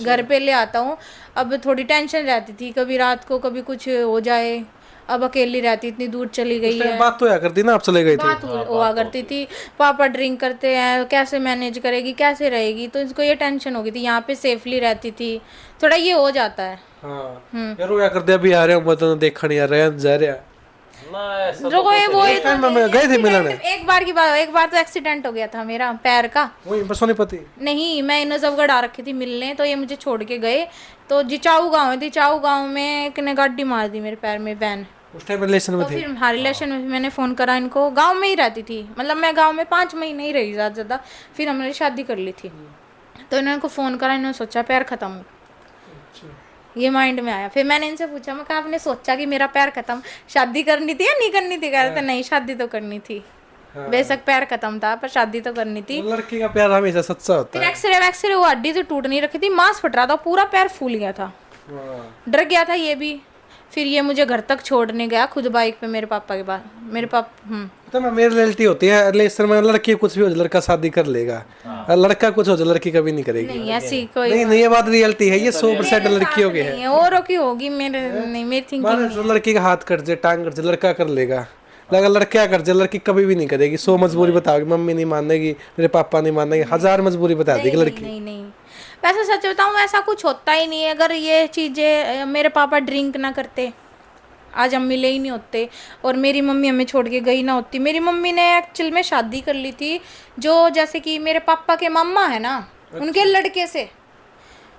घर पे ले आता हूँ। अब थोड़ी टेंशन रहती थी, कभी रात को कभी कुछ हो जाए, अब अकेली रहती, इतनी दूर चली गई है। बात तो या करती ना, आप चले गए थे। बात हुआ करती थी, पापा ड्रिंक करते हैं, कैसे मैनेज करेगी, कैसे रहेगी, तो इसको ये टेंशन हो गई थी। यहाँ पे सेफली रहती थी, थोड़ा ये हो जाता है। हाँ यार, वो क्या करते अभी आ रहे हो, मतलब देखा नहीं आ रहा है, जा रहा ना ऐसा जो कोई वो ही टाइम में गए थे मिलने। एक बार की बात, एक बार तो एक्सीडेंट हो गया था मेरा पैर का। वही बस सोनीपति। नहीं, मैं नजफगढ़ आ रखी थी मिलने, तो ये मुझे छोड़ के गए। तो जिचाऊ गाँव है, जिचाऊ गाँव में एक ने गाड़ी मार दी मेरे पैर में, वैन। उस टाइम रिलेशन में तो थे। फिर हाँ, रिलेशन में मैंने फ़ोन करा इनको। गांव में ही रहती थी, मतलब मैं गांव में 5 महीने ही रही ज़्यादा ज़्यादा। फिर हमने शादी कर ली थी, तो इन्होंने को फ़ोन करा, इन्होंने सोचा पैर ख़त्म हो, ये माइंड में आया। फिर मैंने इनसे पूछा, मैं कहा आपने सोचा कि मेरा पैर ख़त्म, शादी करनी थी या नहीं करनी थी? कह रहे थे नहीं, शादी तो करनी थी। बेशक पैर ख़त्म था पर शादी तो करनी थी। लड़की का प्यार हमेशा सच्चा होता फिर एक्सरे वो हड्डी तो टूट नहीं रखी थी, मांस फट रहा था, पूरा पैर फूल गया था। डर गया था ये भी। फिर ये मुझे घर तक छोड़ने गया खुद बाइक पे, मेरे पापा के पास। मेरे पापा पता है मेरी रियलिटी होती है रिलेशन में, लड़की कुछ भी हो जाए लड़का शादी कर लेगा, और लड़का कुछ हो जाए लड़की कभी नहीं करेगी। नहीं ऐसी कोई नहीं ये बात रियलिटी है, ये 100% लड़कियों की है। नहीं है, औरों की होगी, मेरे नहीं, मेरी थिंकिंग। मान लो लड़की का हाथ कट जाए, टांग कट जाए, लड़का कर लेगा। लगा लड़का कर जाए, लड़की कभी भी नहीं करेगी। 100 मजबूरी बताओगी, मम्मी नहीं मानेगी, मेरे पापा नहीं मानेंगे, 1000 मजबूरी बता देगी लड़की। नहीं नहीं, वैसे सच बताऊं ऐसा कुछ होता ही नहीं है। अगर ये चीज़ें, मेरे पापा ड्रिंक ना करते, आज हम मिले ही नहीं होते, और मेरी मम्मी हमें छोड़ के गई ना होती। मेरी मम्मी ने एक्चुअल में शादी कर ली थी, जो जैसे कि मेरे पापा के मम्मा है ना, उनके लड़के से।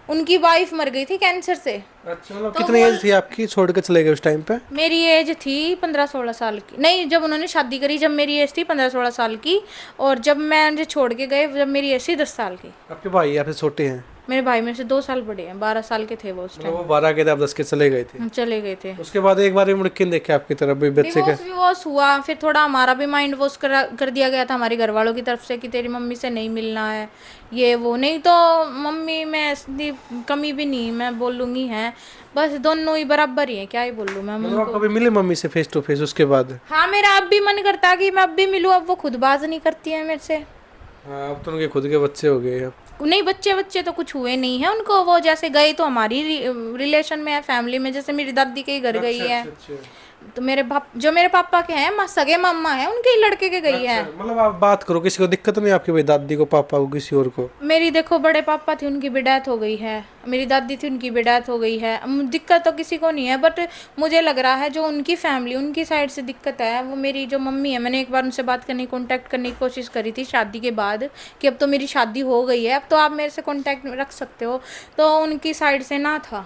उनकी वाइफ मर गई थी कैंसर से। अच्छा, मतलब कितनी एज थी आपकी, छोड़ के चले गए उस टाइम पे? मेरी एज थी 15-16 साल की। नहीं, जब उन्होंने शादी करी, जब मेरी एज थी 15-16 साल की, और जब मैं मुझे छोड़ के गए, जब मेरी एज थी 10 साल की। आपके भाई आपसे छोटे हैं? मेरे भाई मेरे से 2 साल बड़े हैं, 12 साल के थे वो उस मतलब वो 12 के थे, आप 10 के चले गए थे। टाइम, चले गए थे। उसके बाद एक बार मुड़ के देखे आपकी तरफ भी बच्चे के? डिवोर्स हुआ, फिर थोड़ा हमारा भी माइंड वॉश कर दिया गया था हमारे घर वालों की तरफ से कि तेरी मम्मी से नहीं मिलना है, ये वो। नहीं तो मम्मी में ऐसी कमी भी नहीं मैं बोलूँगी है, बस दोनों ही बराबर ही हैं, क्या ही बोलूँ मैं। मतलब आप कभी मिले मम्मी से फेस टू फेस उसके बाद? हाँ, मेरा अब भी मन करता है कि मैं अब भी मिलूँ। अब वो खुद बात नहीं करती है मेरे से। हाँ, अब तो उनके खुद के बच्चे हो गए। नहीं, बच्चे तो कुछ हुए नहीं है उनको। वो जैसे गए तो हमारी रिलेशन में है, फैमिली में, जैसे मेरी दादी के ही घर गई है। तो जो मेरे पापा के हैं, सगे मामा है, उनके ही लड़के के गई है। मतलब आप बात करो, किसी को दिक्कत नहीं आपकी भाई, दादी को, पापा को, किसी और को? मेरी देखो, बड़े पापा थे, उनकी भी डेथ हो गई है। मेरी दादी थी, उनकी भी डेथ हो गई है। दिक्कत तो किसी को नहीं है, बट मुझे लग रहा है जो उनकी फैमिली, उनकी साइड से दिक्कत है, वो मेरी जो मम्मी है। मैंने एक बार उनसे बात करने, कॉन्टैक्ट करने की कोशिश करी थी शादी के बाद, कि अब तो मेरी शादी हो गई है, अब तो आप मेरे से कॉन्टैक्ट रख सकते हो, तो उनकी साइड से ना था।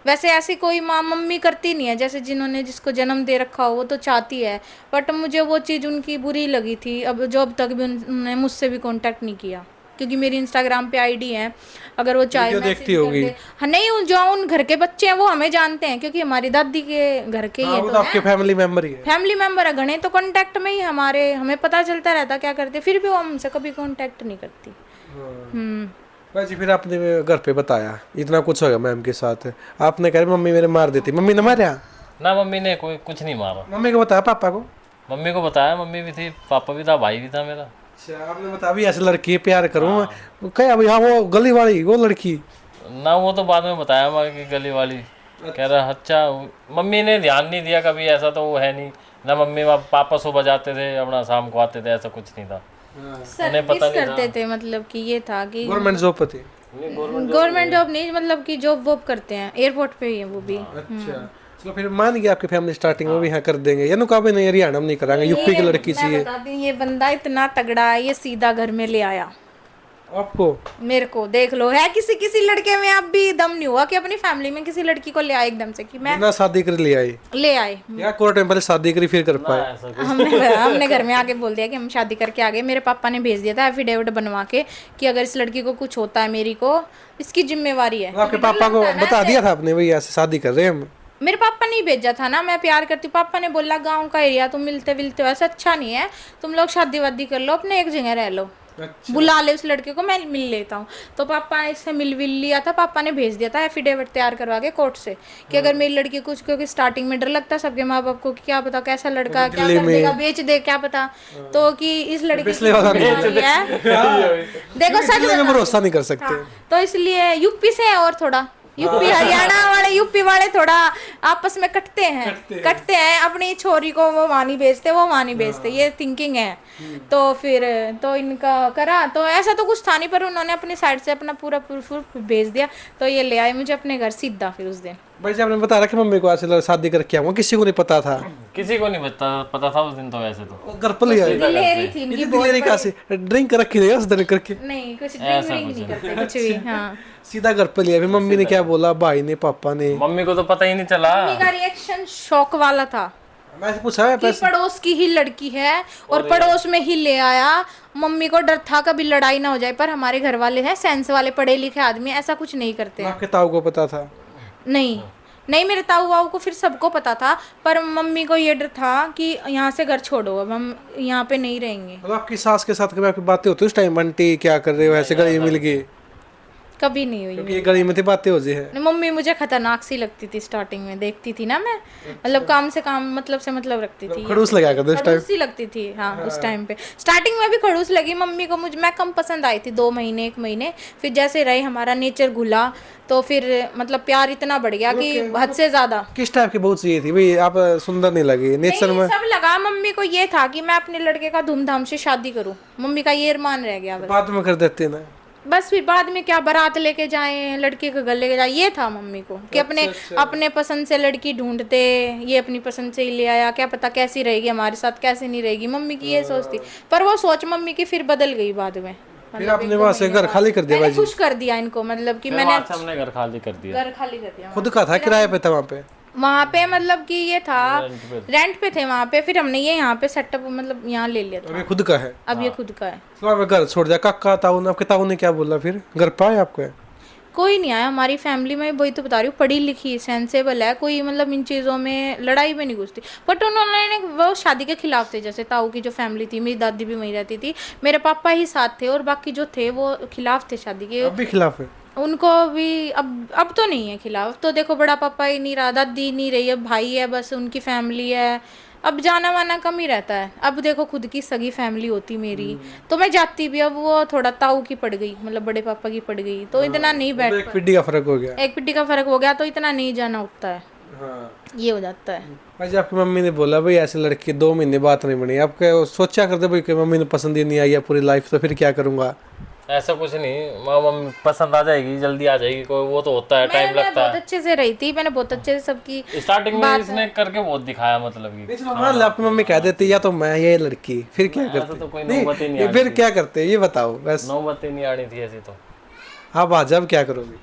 वैसे ऐसी कोई माँ मम्मी करती नहीं है, जैसे जिन्होंने जिसको जन्म दे रखा हो वो तो चाहती है, बट मुझे वो चीज़ उनकी बुरी लगी थी। अब जो अब तक भी उन्होंने मुझसे भी कांटेक्ट नहीं किया, क्योंकि मेरी इंस्टाग्राम पे आईडी है, अगर वो चाहे देखती होगी। हाँ, नहीं, जो उन घर के बच्चे हैं वो हमें जानते हैं, क्योंकि हमारी दादी के घर के ही है, वो तो आपके फैमिली मेंबर ही है। फैमिली मेंबर है, घने तो कांटेक्ट में ही हमारे, हमें पता चलता रहता क्या करते, फिर भी वो हमसे कभी कांटेक्ट नहीं करती। वैसे फिर आपने घर पे बताया इतना कुछ होगा मैम के साथ, आपने कहा मम्मी मेरे मार देती, मम्मी ने मारा? ना, मम्मी ने कोई कुछ नहीं मारा। मम्मी को बताया, पापा को? मम्मी को बताया, मम्मी भी थी, पापा भी था, भाई भी था मेरा। अच्छा, आपने बताया भी ऐसे लड़की प्यार करूँ? क्या अभी? हाँ, वो गली वाली वो लड़की ना, वो तो बाद में बताया मैं कि गली वाली। कह रहा अच्छा, मम्मी ने ध्यान नहीं दिया कभी, ऐसा तो वो है नहीं ना। मम्मी पापा सुबह जाते थे, अपना शाम को आते थे, ऐसा कुछ नहीं था। सर्विस करते थे, मतलब कि ये था कि गवर्नमेंट जॉब पे थे। गवर्नमेंट जॉब नहीं, मतलब कि जॉब वॉब करते हैं, एयरपोर्ट पे ही है वो भी। अच्छा, चलो फिर मान गया आपकी फैमिली स्टार्टिंग में भी यहाँ कर देंगे, या कहा भी नहीं हरियाणा में नहीं कराएंगे, यूपी की लड़की चाहिए? ये बंदा इतना तगड़ा है, ये सीधा घर में ले आया आपको। मेरे को देख लो, है किसी लड़के में अब भी दम नहीं हुआ कि अपनी फैमिली में किसी लड़की को ले आए एकदम से, कि मैं ना शादी कर ले आए या कोर्ट में पहले शादी करी फिर कर पाए? हमने घर में आके बोल दिया कि हम शादी करके आ गए। मेरे पापा ने भेज दिया था एफिडेविट बनवा के कि अगर इस लड़की को कुछ होता है, मेरी को इसकी जिम्मेवारी है। आपके पापा को बता दिया था आपने भाई ऐसे शादी कर रहे हैं हम? मेरे पापा ने भेजा था ना, मैं प्यार करती हूँ। पापा ने बोला गांव का एरिया, तुम मिलते मिलते हो, ऐसा अच्छा नहीं है, तुम लोग शादी वादी कर लो, अपने एक जगह रह लो। अच्छा। बुला ले उस लड़के को, मैं मिल लेता हूँ। तो पापा ने इससे मिल लिया था, पापा ने भेज दिया था एफिडेविट तैयार करवा के कोर्ट से कि अगर मेरी लड़की कुछ, क्योंकि स्टार्टिंग में डर लगता है सबके माँ बाप को कि क्या पता कैसा लड़का, क्या कर देगा, बेच दे, क्या पता। तो कि इस लड़की देखो सच में भरोसा नहीं कर सकते, तो इसलिए यूपी से है और थोड़ा यूपी हरियाणा वाले, यूपी वाले थोड़ा आपस में कटते हैं अपनी छोरी को वो वहाँ नहीं भेजते, वो वहाँ नहीं भेजते, ये थिंकिंग है। तो फिर तो इनका करा, तो ऐसा तो कुछ था नहीं, पर उन्होंने अपनी साइड से अपना पूरा प्रूफ भेज दिया, तो ये ले आए मुझे अपने घर सीधा। फिर उस दिन भाई जी आपने बता रहा कि मम्मी को ऐसे शादी करके आऊंगा, किसी को नहीं पता था, किसी को नहीं पता था उस दिन तो। वैसे तो घर पर ले आए। दिलेरी थी इनकी, दिलेरी कहाँ से, ड्रिंक रखी नहीं उस दिन करके? नहीं कुछ ड्रिंक नहीं करते कुछ भी। हाँ, सीधा घर पर लिया। फिर मम्मी ने क्या बोला, भाई ने, पापा ने? मम्मी को तो पता ही नहीं चला। मम्मी का रिएक्शन शॉक वाला था मैंने पूछा है कि पड़ोस की ही लड़की है और पड़ोस में ही ले आया। मम्मी को डर था कभी लड़ाई ना हो जाए, पर हमारे घर वाले हैं सेंस वाले, पढ़े लिखे आदमी, ऐसा कुछ नहीं करते। आपके ताऊ को पता था? नहीं मेरे ताऊ वाऊ को फिर सबको पता था, पर मम्मी को ये डर था कि यहाँ से घर छोड़ो, अब हम यहाँ पे नहीं रहेंगे। मतलब आपकी सास के साथ कभी आपकी बातें होती उस टाइम, आंटी क्या कर रहे हो, ऐसे गली मिल गई? कभी नहीं हुई। क्योंकि ये गली में थी बातें हो जी है। मम्मी मुझे खतरनाक सी लगती थी स्टार्टिंग में, देखती थी ना मैं, मतलब काम से काम, मतलब से मतलब रखती थी, खड़ूस लगा कर उस टाइम खड़ूस सी लगती थी। हाँ उस टाइम पे स्टार्टिंग में भी खड़ूस लगी मम्मी को, मुझे मैं कम पसंद आई थी 2 महीने 1 महीने, फिर जैसे रहे हमारा नेचर घुला तो फिर मतलब प्यार इतना बढ़ गया कि हद से ज्यादा। किस टाइप की बहुत चाहिए थी भाई? आप सुंदर नहीं लगी नेचर में? सब लगा, मम्मी को ये था कि मैं अपने लड़के का धूमधाम से शादी करूं, मम्मी का ये अरमान रह गया बस। बाद में कर देते ना, बस फिर बाद में क्या, बारात लेके जाएं, लड़के के घर लेके जाए, ये था मम्मी को कि अपने पसंद से लड़की ढूंढते, ये अपनी पसंद से ही ले आया, क्या पता कैसी रहेगी हमारे साथ कैसी नहीं रहेगी, मम्मी की ये सोच थी। पर वो सोच मम्मी की फिर बदल गई बाद में। फिर आपने वहाँ से घर खाली कर दिया? मैंने खुश कर दिया इनको, मतलब कि मैंने हमने घर खाली कर दिया। घर खाली कर दिया। खुद का था, किराए पे था वहाँ पे मतलब कि ये था रेंट पे थे वहाँ पे, फिर हमने ये यहाँ पे सेटअप मतलब यहाँ ले लिया था। अभी खुद का है? अब ये खुद का है। तो आप घर छोड़ दिया? काका ताऊ ने, आपके ताऊ ने क्या बोला फिर? घर पे आए आपको? कोई नहीं आया हमारी फैमिली में, वही तो बता रही हूँ, पढ़ी लिखी सेंसेबल है, कोई मतलब इन चीज़ों में लड़ाई में नहीं घुसती। बट उन्होंने वो शादी के खिलाफ थे, जैसे ताऊ की जो फैमिली थी, मेरी दादी भी वहीं रहती थी, मेरे पापा ही साथ थे और बाकी जो थे वो खिलाफ थे शादी के। अब भी खिलाफ है? उनको भी अब तो नहीं है खिलाफ, तो देखो बड़ा पापा ही नहीं रहा, दादी नहीं रही, अब भाई है बस, उनकी फैमिली है, अब जाना वाना कम ही रहता है। अब देखो खुद की सगी फैमिली होती मेरी तो मैं जाती भी, अब वो थोड़ा ताऊ की पड़ गई, मतलब बड़े पापा की पड़ गई, तो इतना नहीं बैठ, एक पिड्डी का फर्क हो गया, एक पिट्टी का फर्क हो गया, तो इतना नहीं जाना उठता है। हाँ। ये हो जाता है। भाई आपकी मम्मी ने बोला भाई ऐसे लड़की 2 महीने बात नहीं बनी, आप क्या सोचा करते भाई कि मम्मी ने पसंद ही नहीं आई है पूरी लाइफ, तो फिर क्या करूंगा? ऐसा कुछ नहीं, मम्मी पसंद आ जाएगी, जल्दी आ जाएगी, कोई वो तो होता है, टाइम लगता है। बहुत अच्छे से रही थी, मैंने बहुत अच्छे से सबकी स्टार्टिंग में इसने करके बहुत दिखाया, मतलब कि मान लो आपकी मम्मी कह देती या तो मैं ये लड़की, फिर क्या ऐसा करते? तो कोई नौबत ही नहीं नहीं, फिर क्या करते ये बताओ बस। नौबत ही नहीं आनी थी ऐसी तो। आप आज अब क्या करोगी?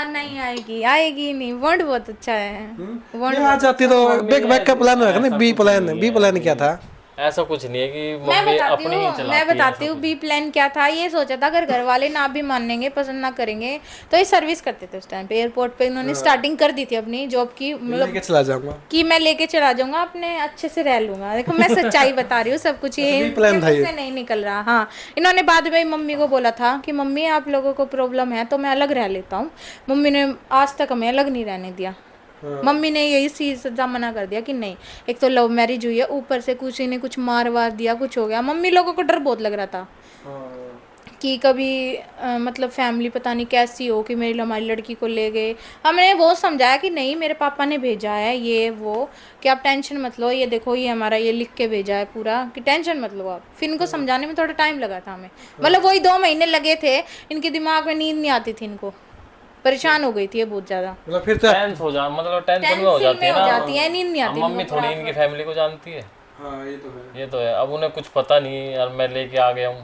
नहीं आएगी, आएगी नहीं, वर्ड बहुत अच्छा है। ये आ जाती तो बैक का प्लान होगा ना, बी प्लान क्या था? ऐसा कुछ नहीं है कि मम्मी अपनी ही चलाती मैं बताती हूँ बी प्लान क्या था। ये सोचा था अगर घर वाले ना भी मानेंगे, पसंद ना करेंगे, तो ये सर्विस करते थे उस टाइम पे एयरपोर्ट पे, इन्होंने स्टार्टिंग कर दी थी अपनी जॉब की, मतलब लेके चला जाऊंगा कि मैं लेके चला जाऊंगा, अपने अच्छे से रह लूंगा। देखो मैं सच्चाई बता रही हूँ, सब कुछ ये प्लान था, ये से नहीं निकल रहा। हाँ, इन्होंने बाद में मम्मी को बोला था कि मम्मी आप लोगों को प्रॉब्लम है तो मैं अलग रह लेता हूँ। मम्मी ने आज तक हमें अलग नहीं रहने दिया। मम्मी ने यही चीज से मना कर दिया कि नहीं, एक तो लव मैरिज हुई है, ऊपर से कुछ ने कुछ मार वार दिया, कुछ हो गया। मम्मी लोगों को डर बहुत लग रहा था कि कभी मतलब फैमिली पता नहीं कैसी हो कि मेरी हमारी लड़की को ले गए। हमने बहुत समझाया कि नहीं मेरे पापा ने भेजा है ये वो, कि आप टेंशन मत लो, ये देखो ये हमारा ये लिख के भेजा है पूरा, कि टेंशन मत लो आप। फिर इनको समझाने में थोड़ा टाइम लगा था हमें, मतलब वही 2 महीने लगे थे। इनके दिमाग में नींद नहीं आती थी, इनको परेशान हो गई थी ये बहुत ज्यादा, मतलब फिर तो टेंस हो जा, मतलब टेंशन में हो जाती है ना, नींद नहीं आती। मम्मी थोड़ी इनकी फैमिली को जानती है। हाँ ये तो है। अब उन्हें कुछ पता नहीं यार, मैं लेके आ गया हूँ।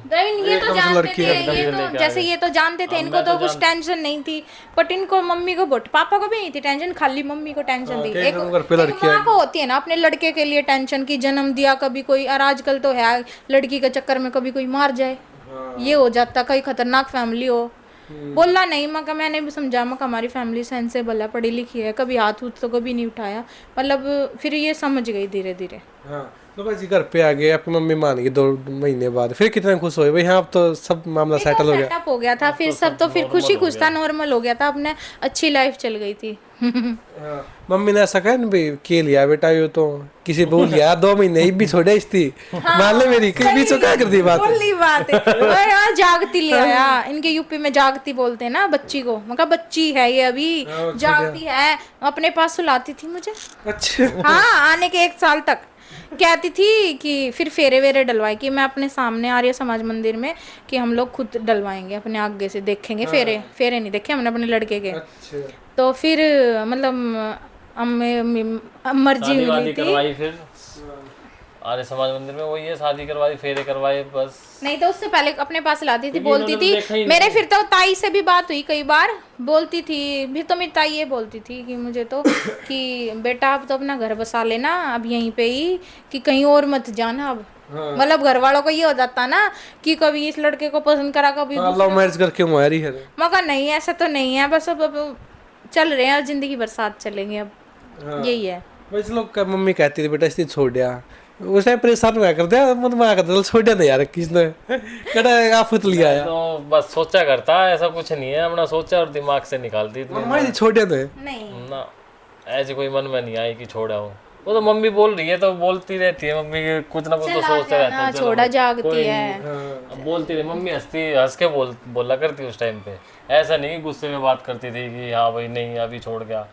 ये तो जानते थे, ये तो जैसे ये तो जानते थे, इनको तो कुछ टेंशन नहीं थी, बट इनको मम्मी को बहुत, पापा को भी नहीं थी टेंशन, खाली मम्मी को टेंशन थी। एक माँ को होती है ना अपने लड़के के लिए टेंशन की, जन्म दिया कभी कोई, और आजकल तो है लड़की के चक्कर में कभी कोई मार जाए, ये हो जाता, कहीं खतरनाक फैमिली हो। बोला नहीं, मगर मैंने भी समझा, मगर हमारी फैमिली सेंसेबल है, पढ़ी लिखी है, कभी हाथ तो कभी नहीं उठाया, मतलब फिर ये समझ गई धीरे धीरे। हाँ तो भाई जी घर पे आ गए, आपकी मम्मी मान गई 2 महीने बाद, फिर कितना खुश हुए भाई? हाँ अब तो सब मामला सेटल हो गया। सेटअप हो गया था फिर सब, तो फिर खुशी खुश था, नॉर्मल हो गया था, अपने अच्छी लाइफ चल गई थी। हाँ, मम्मी ने ऐसा कहा ना भाई के लिया बेटा ये तो किसी भूल गया 2 महीने ही भी छोड़े इसती मान ले मेरी कहीं बीचों क्या कर दी बात। बोली बात है। और यार जागती ले आया, इनके यूपी में जागती बोलते हैं ना बच्ची को, मैं कहा बच्ची है ये अभी, जागती है, अपने पास सुलाती थी मुझे। अच्छा हाँ, आने के 1 साल तक कहती थी कि फिर फेरे वेरे डलवाए, कि मैं अपने सामने आर्य समाज मंदिर में कि हम लोग खुद डलवाएंगे, अपने आगे से देखेंगे, फेरे फेरे नहीं देखे हमने अपने लड़के के। अच्छा तो फिर मतलब मर्जी शादी मिली वादी थी। करवाई फिर आर्य समाज मंदिर में, वही है, शादी करवाई, फेरे करवाए, बस। नहीं तो उससे पहले अपने पास लाती थी, क्योंकि बोलती इन्होंने थी देखा ही मेरे, फिर तो ताई से भी बात हुई कई बार, बोलती थी भी, तो मेरी ताई ये बोलती थी कि मुझे तो कि बेटा आप तो अपना घर बसा लेना अब यहीं पे ही, कि कहीं और मत जाना अब। मतलब घर वालों को ये हो जाता ना कि कभी इस लड़के को पसंद करा, कभी लव मैरिज करके मारी है। मगर नहीं, ऐसा तो नहीं है, बस अब चल रहे हैं, जिंदगी भर साथ चलेंगे अब, यही है। वैसे लोग मम्मी कहती थी बेटा इसलिए छोड़ दिया, उस टाइम परेशान हुआ कर दिया, मन में कर दिया छोड़ दिया नहीं यार किसने कड़ा आफत लिया यार। तो बस सोचा करता, ऐसा कुछ नहीं है, अपना सोचा और दिमाग से निकाल दी मम्मी छोड़ दिया नहीं ना, ऐसे कोई मन में नहीं आई कि छोड़ा हो। वो तो मम्मी बोल रही है तो बोलती रहती है, मम्मी के कुछ ना कुछ तो सोचते रहते हैं, चलो, छोड़ा जागती कोई है। अब बोलती रही, मम्मी हंस के बोला करती उस टाइम पे, ऐसा नहीं कि गुस्से में बात करती थी कि हाँ भाई नहीं अभी छोड़ गया,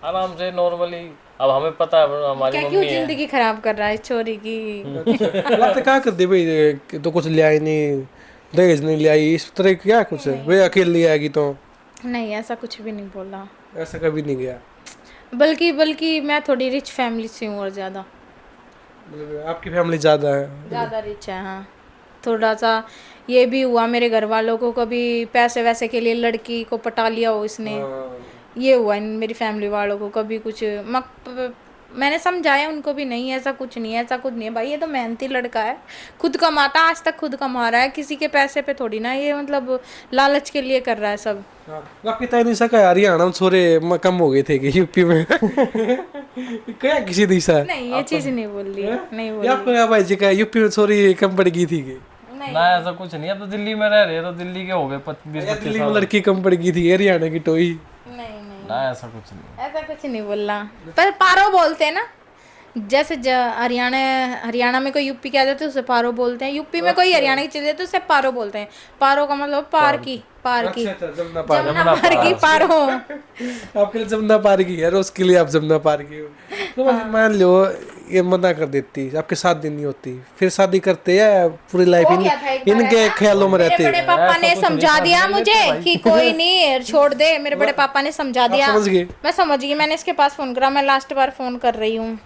आराम से नॉर्मली। अब हमें पता है हमारी क्या क्यों मम्मी है, जिंदगी खराब कर रहा है छोरी की। बात क्या कर दी भाई, तो कुछ ले आई नहीं, दहेज नहीं ले आई, इस तरह क्या कुछ है भाई, अकेले आएगी तो नहीं ऐसा कुछ भी नहीं बोला, ऐसा कभी नहीं गया। बल्कि मैं थोड़ी रिच फैमिली से हूँ, और ज़्यादा आपकी फैमिली ज़्यादा है। ज़्यादा रिच है। हाँ, थोड़ा सा ये भी हुआ मेरे घर वालों को, कभी पैसे वैसे के लिए लड़की को पटा लिया हो इसने, ये हुआ इन मेरी फैमिली वालों को, कभी कुछ मैंने समझाया उनको भी, नहीं ऐसा कुछ नहीं है, ऐसा कुछ नहीं है भाई, ये तो मेहनती लड़का है, खुद कमाता, आज तक खुद कमा रहा है, किसी के पैसे पे थोड़ी ना ये मतलब लालच के लिए कर रहा है सब। आपकी ताई नहीं सका हरियाणा में छोरे कम हो गए थे कि यूपी में क्या किसी दिशा नहीं ये चीज़ नहीं बोल रही, नहीं बोल आपको क्या भाई जी का यूपी में छोरी कम पड़ गई थी कि ना ऐसा कुछ नहीं, अब तो दिल्ली में रह रहे हैं, तो दिल्ली के हो गए 20-25 दिल्ली में लड़की कम पड़ गई थी, हरियाणा की टोई। नहीं ना ऐसा कुछ नहीं। ऐसा कुछ नहीं बोलना, पर पारो बोलते हैं ना, जैसे हरियाणा में कोई यूपी के आ जाते हैं उसे पारो बोलते हैं, यूपी में कोई हरियाणा की चले जाते हैं उसे पारो बोलते हैं। पारो का मतलब पार की जमुना पार जमुना पार की पारो। आपके लिए जमुना पार की है, उसके लिए आप जमुना पार की हो। तो बस मान लो ये मना कर देती, आपके साथ दिन नहीं होती, फिर शादी करते हैं, पूरी लाइफ इनके ख्यालों में रहते। मेरे बड़े पापा ने समझा दिया मुझे कि कोई नहीं छोड़ दे, मेरे बड़े पापा ने समझा दिया, समझ गए? मैं समझ गई, मैंने इसके पास फोन करा, मैं लास्ट बार फोन कर रही हूँ,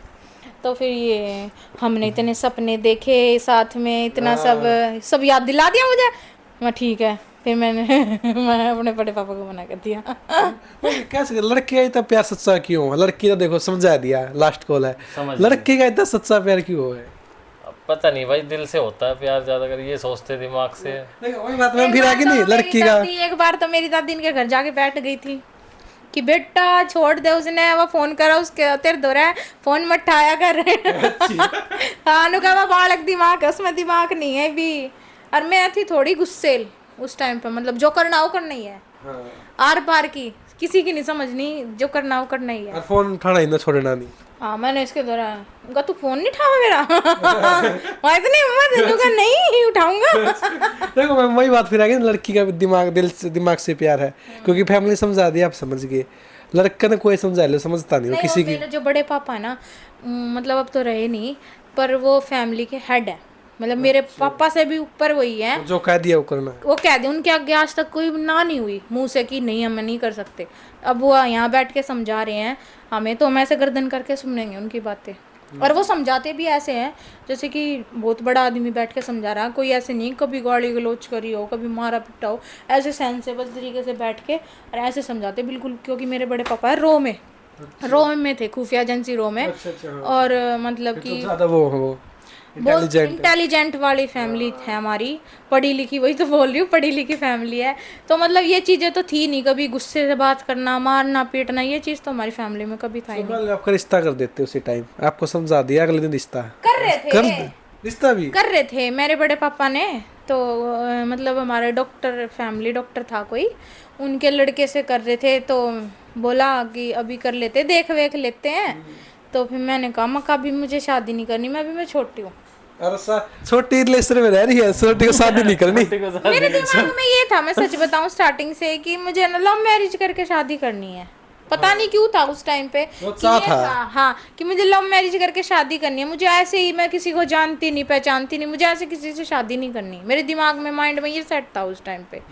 तो फिर ये हमने इतने सपने देखे साथ में, इतना सब याद दिला दिया मुझे, मैं ठीक है, फिर मैं अपने बड़े पापा को मना कर दिया। कैसे लड़के का इतना प्यार सच्चा क्यों है? लड़की तो देखो समझा दिया, लास्ट कॉल है, लड़के का इतना सच्चा प्यार क्यों है? अब पता नहीं भाई, दिल से होता है प्यार ज्यादा कर, ये सोचते दिमाग से। देखो वही बात में फिर आगे नहीं लड़की का। एक बार तो मेरी दादी इनके घर जाके बैठ गई थी कि बेटा छोड़ दे, उसने वो फोन करा उसके तेरे दो रहा फोन मत उठाया कर। हाँ नु का बालक दिमाग है, उसमें दिमाग नहीं है भी, और मैं थी थोड़ी गुस्सेल उस टाइम पे, मतलब जो करना वो करना ही है, आर पार की किसी की नहीं समझनी, जो करना वो करना ही है, और फोन उठाना ही ना छोड़ना नहीं। हाँ मैंने इसके दौरान उनका तू फोन नहीं उठावा मेरा। मैं इतनी हिम्मत नहीं उठाऊंगा। देखो मैं वही बात फिर आ गई, लड़की का दिमाग दिमाग से प्यार है, क्योंकि फैमिली समझा दी, आप समझ गए, लड़का ने कोई समझा ले समझता नहीं, किसी की। मेरे जो बड़े पापा है ना, मतलब अब तो रहे नहीं, पर वो फैमिली के हेड है, मतलब मेरे पापा से भी ऊपर वही है, जो कह दिया वो करना, वो कह दे, उनके आगे आज तक कोई ना नहीं हुई मुंह से कि नहीं हम नहीं कर सकते। अब वो यहाँ बैठ के समझा रहे हैं हमें, तो हम ऐसे गर्दन करके सुनेंगे उनकी बातें, और वो समझाते भी ऐसे हैं जैसे कि बहुत बड़ा आदमी बैठ के समझा रहा, कोई ऐसे नहीं कभी गाली गलोच करी हो, कभी मारा पिटा हो, ऐसे सेंसेबल तरीके से बैठ के और ऐसे समझाते बिल्कुल। क्योंकि मेरे बड़े पापा है रो में थे, खुफिया एजेंसी रो में, और मतलब कि ज़्यादा वो बहुत इंटेलिजेंट वाली फैमिली है हमारी, पढ़ी लिखी, वही तो बोल रही हूँ, पढ़ी लिखी फैमिली है। तो मतलब ये चीजें तो थी नहीं, कभी गुस्से से बात करना, मारना पीटना, ये चीज तो हमारी फैमिली में कभी था ही नहीं। मतलब आपका रिश्ता कर देते उसी टाइम, आपको समझा दिया, अगले दिन रिश्ता कर रहे थे, रिश्ता भी कर रहे थे मेरे बड़े पापा ने तो मतलब हमारे डॉक्टर, फैमिली डॉक्टर था कोई, उनके लड़के से कर रहे थे। तो बोला कि अभी कर लेते, देख वेख लेते हैं। तो फिर मैंने कहा मैं कभी मुझे शादी नहीं करनी, मैं छोटी हूँ। और छोटी रिलेशन में रह रही है, छोटी को शादी नहीं करनी। मेरे दिमाग में ये था, मैं सच बताऊं स्टार्टिंग से, कि मुझे ना लव मैरिज करके शादी करनी है। पता नहीं क्यों था उस टाइम पे कि ये था, हाँ, कि मुझे लव मैरिज करके शादी करनी है। मुझे ऐसे ही, मैं किसी को जानती नहीं पहचानती नहीं, मुझे ऐसे किसी से शादी नहीं करनी। मेरे दिमाग में, माइंड में ये सेट था उस टाइम पे।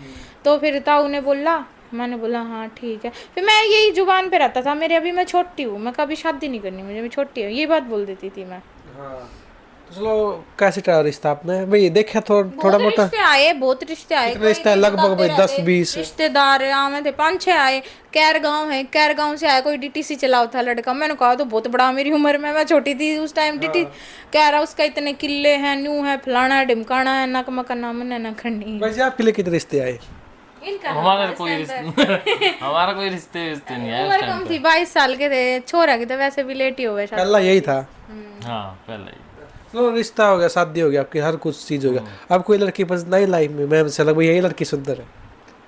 तो फिर ताऊ ने बोला, मैंने बोला हाँ ठीक है। फिर मैं यही जुबान पे रहता था मेरे, अभी मैं छोटी हूँ, मैं कभी शादी नहीं करनी, मुझे, मैं छोटी हूँ, ये बात बोल देती थी मैं। तो चलो, कैसे रहा रिश्ता आपने भाई? देखा थोड़ा मोटा रिश्ते आए, बहुत रिश्ते आए, रिश्ता लगभग भाई 10-20 रिश्तेदार आए थे, 5-6 आए। कैर गांव है, कैर गांव से आया कोई डीटीसी चलाओ था लड़का। मैंने कहा तो बहुत बड़ा मेरी उम्र में, मैं छोटी थी उस टाइम। डीटी कह रहा उसका इतने किले हैं, न्यू है, फलाना है, ढिमकाना है, नक मकना मन न करनी। वैसे आपके लिए कितने रिश्ते आए? हमारा कोई रिश्ते नहीं है। उम्र कम थी, 22 साल के थे, छोरा की तो वैसे भी लेट ही हो गए। पहला यही था। हाँ पहले ही। चलो, रिश्ता हो गया, शादी हो गया, आपकी हर कुछ चीज हो गया। अब कोई लड़की पसंद आई लाइफ में? मैं चला भाई यही लड़की सुंदर है।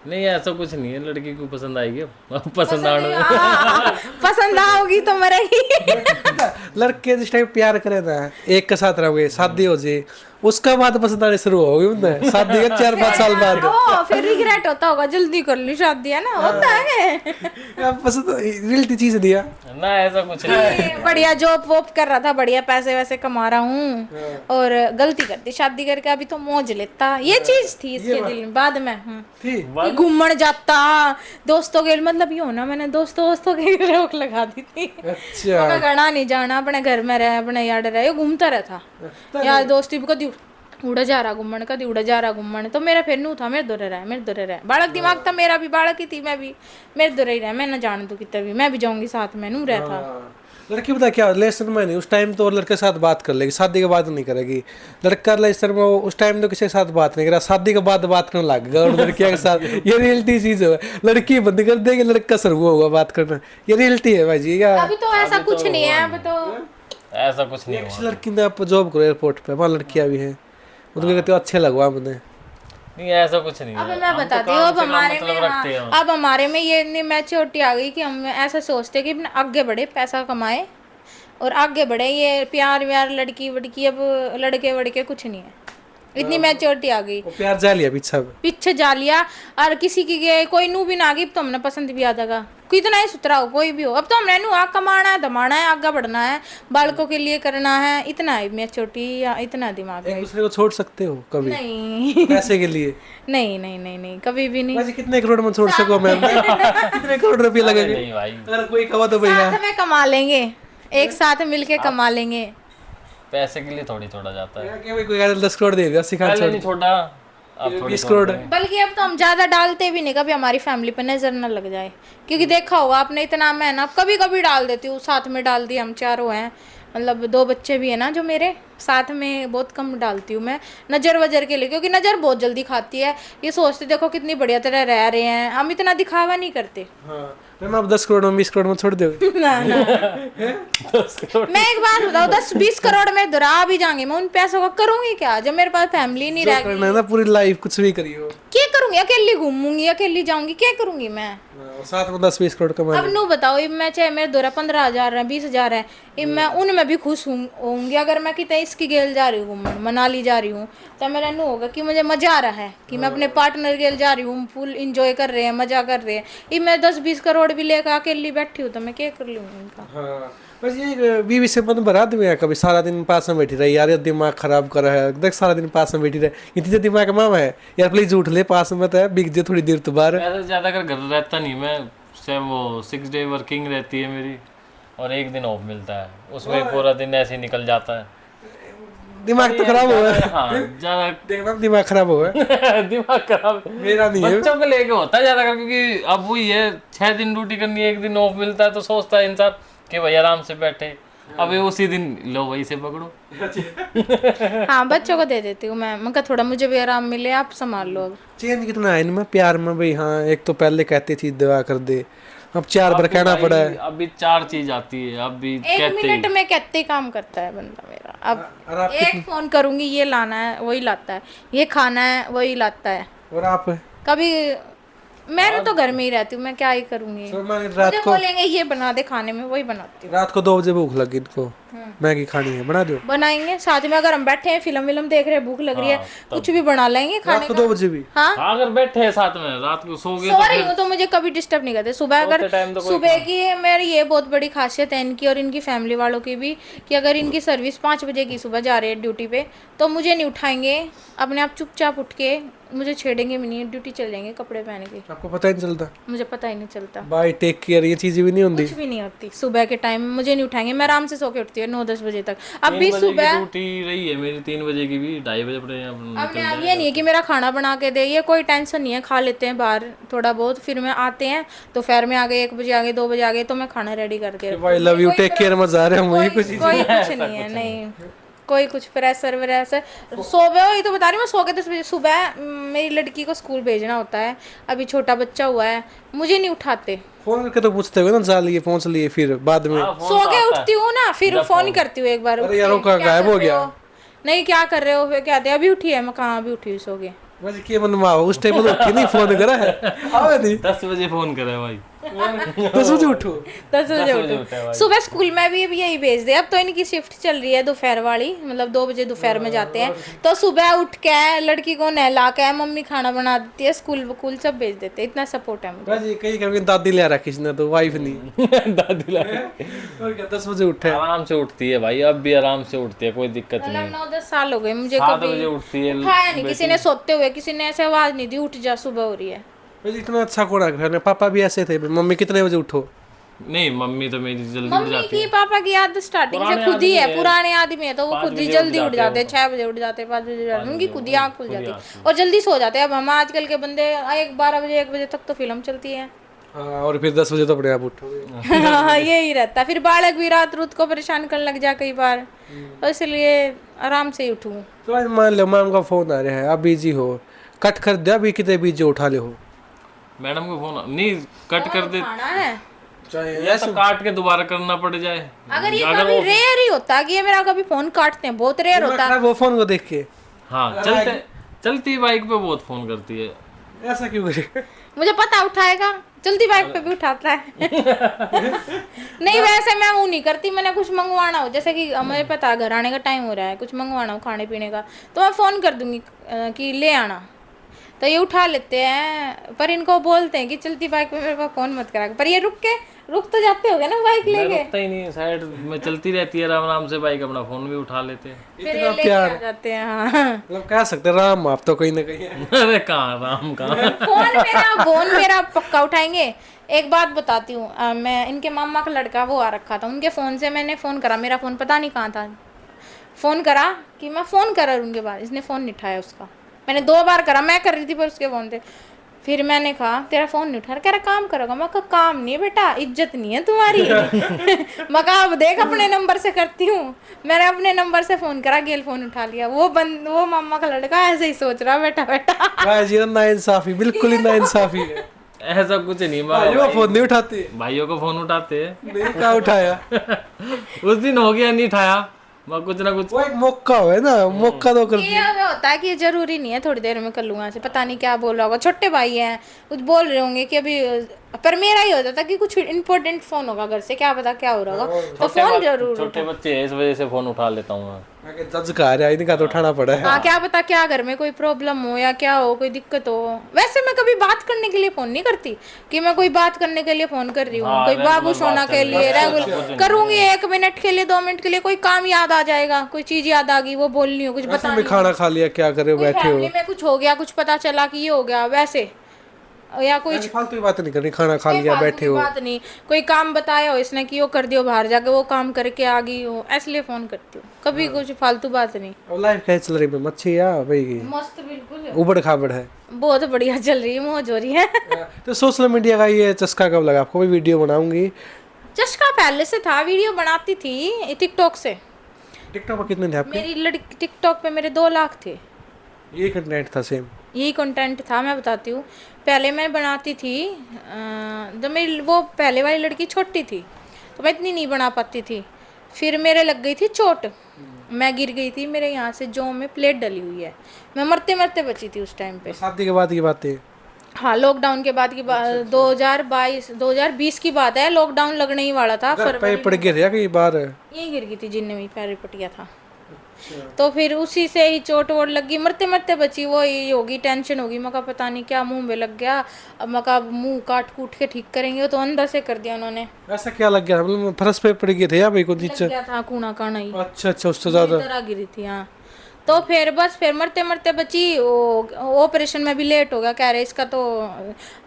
नहीं ऐसा कुछ नहीं है, लड़की को पसंद आएगी, अब पसंद आने पसंद आओगी तो मरेगी। लड़के जिस टाइम प्यार करे ना, एक के साथ रहोगे, शादी हो जाए, उसका बाद पसंद आने शुरू होगी उन्हें, शादी के 4-5 साल बाद। फिर रिग्रेट होता होगा, जल्दी कर ली शादी, है ना, होता है। अब पसंद रियलिटी चीज दिया ना, ऐसा कुछ नहीं। बढ़िया जॉब वॉब कर रहा था, बढ़िया पैसे वैसे कमा रहा हूँ, और गलती कर दी शादी करके, अभी तो मौज लेता, ये चीज थी इसके दिल में। बाद में घूमने जाता दोस्तों के, मतलब ये होना, मैंने दोस्तों के रोक लगा दी थी। अच्छा, घना नहीं जाना, अपने घर में रहे, अपने यार रहे, घूमता रहता यार। दोस्ती भी कभी उड़ा जा रहा घूमन, कभी उड़ा जा रहा घूमन। तो मेरा फिर नू था, मेरे दोरे रहा बालक दिमाग था मेरा भी, बालक ही थी मैं भी, मेरे दोरे ही रहा, मैं ना जान दू कितना भी, मैं भी जाऊंगी साथ में, नू रहता। लड़की पता क्या रिलेशन में नहीं, उस टाइम तो लड़के के साथ बात कर लेगी, शादी के बाद नहीं करेगी। लड़का रिलेशन में उस टाइम तो किसी के साथ बात नहीं करा, शादी के बाद बात करने लगेगा और लड़कियों के साथ। ये रियलिटी चीज है, लड़की बंद कर देगी, लड़का शुरू होगा बात करना, ये रियलिटी है भाई जी। अभी तो ऐसा कुछ नहीं है, अब तो ऐसा कुछ नहीं हुआ। लड़की ने आप जॉब करो एयरपोर्ट पे, वहाँ लड़कियां भी हैं, उनको कहते हो अच्छे लगवा मुझे। नहीं ऐसा कुछ नहीं अब है। मैं बताती हूँ, अब हमारे में, अब हमारे में ये मैच्योरिटी आ गई कि हम ऐसा सोचते कि अपने आगे बढ़े, पैसा कमाए और आगे बढ़े। ये प्यार व्यार, लड़की वड़की, अब लड़के वड़के कुछ नहीं है, इतनी मैच्योरिटी आ गई। प्यार जा लिया पीछे जा लिया, और किसी की कोई नू भी ना आ गई तो हमने पसंद भी आ जाएगा, कितना ही सुथरा हो कोई भी हो। अब तो हमने नू कमाना है, धमाना है, आगे बढ़ना है, बालकों के लिए करना है, इतना है मैच्योरिटी या इतना दिमाग है। एक दूसरे को छोड़ सकते हो कभी? नहीं पैसे के लिए नहीं, कभी भी नहीं। वैसे कितने करोड़ में छोड़ सको मैम? कितने करोड़ रुपये लगेंगे? नहीं भाई, अगर कोई कमा तो भैया साथ में कमा लेंगे, एक साथ मिलके कमा लेंगे। पैसे के लिए थोड़ी छोड़ा जाता है। कोई 10 करोड़ दे दिया, सिखा पहले नहीं छोड़ा, अब 20 करोड़। बल्कि अब तो हम ज्यादा डालते भी नहीं, कभी हमारी फैमिली पर नजर न लग जाए, क्योंकि देखा होगा आपने, इतना मैं ना कभी कभी डाल देती हूँ, साथ में डाल दिया, हम चारों हैं, मतलब 2 बच्चे भी है ना जो मेरे, साथ में बहुत कम डालती हूँ मैं, नज़र वजर के लिए, क्योंकि नज़र बहुत जल्दी खाती है। ये सोचते देखो कितनी बढ़िया तरह रह रहे हैं, हम इतना दिखावा नहीं करते। मैम आप 10 करोड़ में 20 करोड़ में छोड़ दोगे? ना मैं एक बात बताऊँ, 10-20 करोड़ में दुरा भी जाएंगे, मैं उन पैसों का करूंगी क्या जब मेरे पास फैमिली नहीं रहेगी? करना है ना पूरी लाइफ, कुछ भी करियो। क्या करूंगी? अकेली घूमूंगी, अकेली जाऊंगी, क्या करूंगी मैं? साथ में 10-20 करोड़ कमा। अब नू बताओ, मैं चाहे मेरे दोरा 15,000 है, 20,000 है, मैं उनमें भी खुश होंगी। अगर मैं कितने इसकी गेल जा रही हूँ, मनाली जा रही हूँ, तो मेरा नू होगा कि मुझे मजा आ रहा है, कि मैं अपने पार्टनर गेल जा रही हूँ, फुल इंजॉय कर रहे हैं, मजा कर रहे हैं। ये मैं 10-20 करोड़ भी लेकर अकेली बैठी हूँ तो मैं क्या कर लूँगी उनका? बस ये बीवी से मन भरा दे, कभी सारा दिन पास में बैठी रही, यार ये दिमाग खराब कर रहा है, देख सारा दिन पास में बैठी रहे, इतनी दिमाग मामा है यार, प्लीज उठ ले, पास में तो है, बिक जे थोड़ी देर तो बाहर। ऐसा ज्यादा कर घर रहता नहीं मैं, से वो 6 डे वर्किंग रहती है मेरी, और 1 दिन ऑफ मिलता है, उसमें पूरा दिन ऐसे ही निकल जाता है। दिमाग तो खराब हुआ है। हाँ ज्यादा देखना दिमाग खराब हुआ है। दिमाग खराब मेरा नहीं है, बच्चों को लेके होता है ज्यादा कर, क्योंकि अब वही है 6 दिन ड्यूटी करनी है, 1 दिन ऑफ मिलता है, तो सोचता है इंसान कि भाई आराम से बैठे, अब उसी दिन लो वही से पकड़ो। हाँ बच्चों को दे देती हूँ मैं कहा थोड़ा मुझे भी आराम मिले, आप संभाल लो अब। चेंज कितना है इनमें प्यार में भाई। हाँ एक तो पहले कहती थी दवा कर दे, अब 4 बार कहना पड़ा है। अभी 4 चीज आती है, अभी एक कहते मिनट में कहते ही काम करता है बंदा मेरा। अब एक फोन करूंगी ये लाना है वही लाता है, ये खाना है वही लाता है। और आप कभी मैं तो घर में ही रहती हूँ, मैं क्या ही करूंगी। तो मैं रात मुझे बोलेंगे ये बना दे खाने में, वही बनाती हूँ। रात को 2 बजे भूख लगी इनको, मैगी खानी है, बना दो। बनाएंगे साथ में, अगर हम बैठे हैं फिल्म विल्म देख रहे हैं, भूख लग रही है, कुछ भी बना लेंगे खाने रात को का। 2 बजे भी हाँ अगर बैठे हैं साथ में, रात को सो गए सो रही हूँ तो मुझे कभी डिस्टर्ब नहीं करते। सुबह अगर टाइम तो सुबह की मेरी ये बहुत बड़ी खासियत है इनकी और इनकी फैमिली वालों की भी, कि अगर इनकी सर्विस 5 बजे की सुबह जा रही है ड्यूटी पे, तो मुझे नहीं उठाएंगे, अपने आप चुपचाप उठ के मुझे छेड़ेंगे भी नहीं, ड्यूटी चल जाएंगे कपड़े पहन के, आपको पता ही नहीं चलता। मुझे पता ही नहीं चलता, बाय टेक केयर ये चीजें भी नहीं होती। कुछ भी नहीं होती। सुबह के टाइम मुझे नहीं उठाएंगे, मैं आराम से सो के उठती हूँ 9-10 बजे तक। अब भी सुबह ड्यूटी रही है मेरी 3 बजे की भी, 2:30 बजे पड़े हैं अब ये नहीं है कि मेरा खाना बना के दे, ये कोई टेंशन नहीं है, खा लेते हैं बाहर थोड़ा बहुत, फिर मैं आते हैं दोपहर में आ गए, 1 बजे आ गए, 2 बजे आ गए, तो मैं खाना रेडी करके रखती हूँ। भाई लव यू टेक केयर मजा आ रहा है मुझे कुछ। कोई कुछ नहीं है, नहीं कोई कुछ प्रेशर व्रेशर। सुबह वही तो बता रही हूँ, मैं सो के 10 बजे सुबह मेरी लड़की को स्कूल भेजना होता है, अभी छोटा बच्चा हुआ है, मुझे नहीं उठाते। फोन करके तो पूछते हो ना, जा लिए पहुंच लिए, फिर बाद में सो के उठती हूँ ना, फिर फोन करती हूँ एक बार, अरे यार, वो क्या गायब कर हो रहे गया। हो? नहीं क्या कर रहे हो, फिर कहते अभी उठी है, मैं कहाँ अभी उठी हूँ, सो के। वैसे के मन में उस टाइम तो उठी नहीं, फोन करा है आवे नहीं 10 बजे फोन करे भाई। 10 बजे उठो। 10 बजे उठे उठो। भाई। सुबह स्कूल में भी अभी यही भेज दे, अब तो इनकी शिफ्ट चल रही है दोपहर वाली, मतलब 2 बजे दोपहर में जाते हैं, तो सुबह उठ के लड़की को नहला के मम्मी खाना बना देती है, स्कूल वकूल सब भेज देते हैं, इतना सपोर्ट है मुझे। वैसे कहीं कभी दादी ले आ रहा किसी ने, तो वाइफ नहीं। दादी लाए और क्या 10 बजे उठे। आराम से उठती है भाई, अब भी आराम से उठती है, कोई दिक्कत नहीं। मतलब 9-10 साल हो गए मुझे 7 कभी बजे उठती है उठाया नहीं किसी ने, सोते हुए किसी ने ऐसे आवाज नहीं दी उठ जा सुबह हो रही है। वैसे इतना अच्छा कौन है घर में? पापा भी ऐसे थे, मम्मी कितने बजे उठो? नहीं, मम्मी तो मेरी जल्दी उठ मम्मी जाती की है। पापा की आदत स्टार्टिंग से पुराने खुद ही है, आदमी है। पुराने आदमी है तो वो 5 खुद ही बजे जल्दी उठ उठ जाते जाते हैं, हैं। 6 बजे उठ जाते हैं, 5 बजे उठ जाते हैं, उनकी खुद ही आँख खुल खुद ही जाती आँख है और जल्दी सो जाते हैं। अब हम आजकल के बंदे 12 बजे 1 बजे तक तो फिल्म चलती है। हाँ, और फिर 10 बजे तो अपने आप उठोगे। हाँ यही रहता है, फिर बालक भी रात रुत को परेशान करने लग जाए कई बार, तो इसलिए आराम से ही उठूँ। तो आज मान लो मैम का फोन आ रहा है, आप बिजी हो, कट कर दे, अभी कितने बिजी उठा ले हो? मैडम को फोन नहीं कट कर दे, खाना है या तो काट के दोबारा करना पड़ जाए। अगर ये कभी रेयर ही होता कि ये मेरा कभी फोन काटते हैं, बहुत रेयर होता। वो फोन को देख के हाँ चलती बाइक पे बहुत फोन करती है। ऐसा क्यों करे? मुझे पता उठाएगा, चलती बाइक पे भी उठाता है। नहीं वैसे मैं वो नहीं करती, मैंने कुछ मंगवाना हो, जैसे कि मुझे पता घर आने का टाइम हो रहा है, कुछ मंगवाना हो खाने पीने का, तो मैं फ़ोन कर दूंगी कि ले आना, तो ये उठा लेते हैं। पर इनको बोलते हैं कि चलती बाइक पे मेरे पास फ़ोन मत करा, पर ये रुक तो जाते होगे ना बाइक मैं लेके, रुकता ही नहीं, साइड में चलती रहती है आराम से बाइक, अपना फोन भी उठा लेते हैं। फिर ये लेके आ जाते हैं। हाँ मतलब कह सकते राम आप तो कहीं ना कहीं है। अरे कहाँ राम कहाँ। फोन मेरा पक्का उठाएंगे। एक बात बताती हूँ, मैं इनके मामा का लड़का वो आ रखा था, उनके फ़ोन से मैंने फ़ोन करा, मेरा फ़ोन पता नहीं कहाँ था, फ़ोन करा कि मैं फ़ोन करा, उनके बाद इसने फ़ोन नहीं उठाया उसका, मैंने 2 बार करा, मैं कर रही थी पर उसके फ़ोन थे, फिर मैंने कहा तेरा फ़ोन नहीं उठा रहा, कह रहा काम करोगा, मैं कहा काम नहीं बेटा, इज्जत नहीं है तुम्हारी। मैं कहा अब देख अपने नंबर से करती हूँ, मैंने अपने नंबर से फ़ोन करा, गेल फ़ोन उठा लिया। वो मामा का लड़का ऐसे ही सोच रहा बेटा। भाई जी नाइंसाफी, बिल्कुल ही नाइंसाफी है। ऐसा कुछ नहीं, भाइयों फोन नहीं उठाते, भाइयों को फोन उठाते हैं। नहीं कहा उठाया। उस दिन हो गया नहीं उठाया, मैं कुछ ना कुछ वो एक मौका है ना, मौका तो कर ये होता है कि जरूरी नहीं है थोड़ी देर में कर लूंगा, ऐसे पता नहीं क्या बोल रहा होगा, छोटे भाई हैं कुछ बोल रहे होंगे कि अभी, पर मेरा ही होता था कि कुछ इम्पोर्टेंट फोन होगा घर से, क्या पता क्या हो रहा होगा, तो फोन जरूर छोटे बच्चे हैं, इस वजह से फोन उठा लेता हूँ मैं। जज का रहा है, इनका तो उठाना पड़ा है। हाँ क्या पता क्या घर में कोई प्रॉब्लम हो या क्या हो, कोई दिक्कत हो। वैसे मैं कभी बात करने के लिए फोन नहीं करती कि मैं कोई बात करने के लिए फोन कर रही हूँ, हाँ, कोई regular बाबू सोना बात के लिए करने रेगुलर करूंगी, 1 मिनट के लिए 2 मिनट के लिए कोई काम याद आ जाएगा, कोई चीज याद आ गई, वो बोलनी हो, कुछ ऐसे बतानी में खाना खा लिया, क्या करे हो, बैठे हो, फैमिली में कुछ हो गया, कुछ पता चला कि ये हो गया, वैसे या कोई ऐसे फालतू की बात नहीं करनी, खाना खा लिया फालतू बैठे की हो। बात नहीं, कोई काम बताया हो इसने कि वो कर दियो, बाहर जाके वो काम करके आ गई हो, इसलिए फोन करती हूँ, कभी कुछ फालतू बात नहीं। और लाइफ कैसे चल रही है? मच्छी या भाई मस्त बिल्कुल उबड़ खाबड़ है? बहुत बढ़िया चल रही है, मौज हो रही है। तो सोशल मीडिया का ये चस्का कब लगा आपको? भी वीडियो बनाऊंगी। चस्का पहले से था, वीडियो बनाती थी टिकटॉक से, टिकटॉक पर कितने थे आपके? मेरी लड़की टिकटॉक पे मेरे 2 लाख थे। ये कंटेंट था सेम? यही कंटेंट था, मैं बताती हूँ। पहले मैं बनाती थी जब मेरी वो पहले वाली लड़की छोटी थी तो मैं इतनी नहीं बना पाती थी। फिर मेरे लग गई थी चोट, मैं गिर गई थी, मेरे यहाँ से जौ में प्लेट डली हुई है, मैं मरते मरते बची थी उस टाइम पे। शादी के बाद की बात है? हाँ, लॉकडाउन के बाद की बात, 2020 की बात है। लॉकडाउन लगने ही वाला था घर पे फरवरी पड़ गए थे या कहीं बाहर? यहीं गिर गई थी जिनने में पैर पट गया था। तो फिर उसी से ही चोट वोट लगी, मरते मरते बची। वो ये होगी, टेंशन होगी, मका पता नहीं क्या मुंह में लग गया। अब मका मुंह काट कूट के ठीक करेंगे, तो अंदर से कर दिया उन्होंने। ऐसा क्या लग गया? मतलब फर्श पे पड़ गए थे या भाई कुछ लग नीचे? गया था कूना काना ही, अच्छा अच्छा, उससे ज्यादा? तरह गिरी थी। हाँ, तो फिर बस फिर मरते मरते बची। ऑपरेशन में भी लेट हो गया, कह रहे इसका तो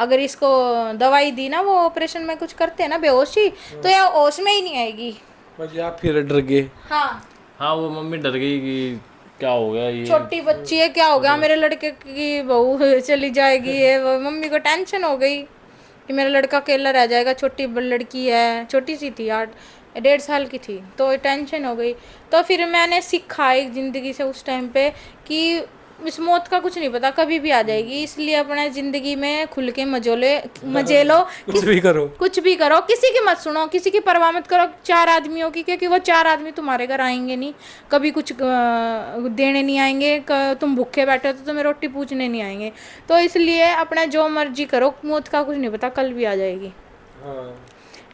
अगर इसको दवाई दी ना, वो ऑपरेशन में कुछ करते हैं ना बेहोशी, तो ये होश में ही नहीं आएगी। बस आप फिर डर गए? हाँ, हाँ, वो मम्मी डर गई कि क्या हो गया ये। छोटी बच्ची है, क्या हो गया मेरे लड़के की बहू चली जाएगी। ये वो मम्मी को टेंशन हो गई कि मेरा लड़का अकेला रह जाएगा। छोटी लड़की है, छोटी सी थी, 1.5 साल की थी, तो टेंशन हो गई। तो फिर मैंने सीखा एक ज़िंदगी से उस टाइम पे कि इस मौत का कुछ नहीं पता, कभी भी आ जाएगी। इसलिए अपने ज़िंदगी में खुल के मजे लो, कुछ भी करो, कुछ भी करो, किसी की मत सुनो, किसी की परवाह मत करो 4 आदमियों की, क्योंकि वो 4 आदमी तुम्हारे घर आएंगे नहीं, कभी कुछ देने नहीं आएंगे। तुम भूखे बैठे हो तो तुम्हें रोटी पूछने नहीं आएंगे। तो इसलिए अपना जो मर्जी करो, मौत का कुछ नहीं पता, कल भी आ जाएगी।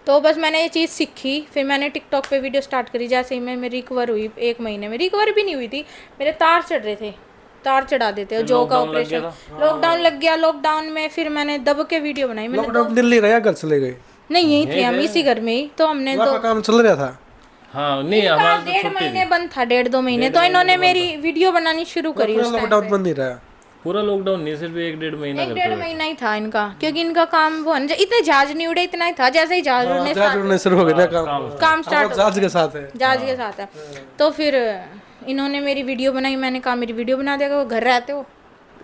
तो बस मैंने ये चीज़ सीखी। फिर मैंने टिकटॉक पे वीडियो स्टार्ट करी। जैसे ही मैं रिकवर हुई, 1 महीने में रिकवर भी नहीं हुई थी, मेरे तार चढ़ रहे थे, तार चढ़ा देते हो जो का ऑपरेशन। लॉकडाउन लग गया, लॉकडाउन में फिर मैंने दब के वीडियो बनाई। मैंने लॉकडाउन दिल्ली रहा, घर चले गए? नहीं, यही थे हम, इसी घर में ही। तो हमने आपका काम चल रहा था? हाँ, नहीं हमारा तो 1.5 महीने बंद था, 1.5-2 महीने। तो इन्होंने मेरी वीडियो बनानी शुरू करी उस टाइम। लॉकडाउन बंद नहीं रहा? पूरा लॉकडाउन नहीं, सिर्फ 1-1.5 महीना 1-1.5 महीना ही था इनका, क्योंकि इनका काम वो इतने जहाज नहीं उड़े, इतना ही था। जैसे ही जहाज उड़ने जहाज उड़ने शुरू हो गए ना, काम स्टार्ट जहाज के साथ है। जहाज के साथ है। तो फिर इन्होंने मेरी वीडियो बनाई। मैंने कहा मेरी वीडियो बना देगा, वो घर रहते हो।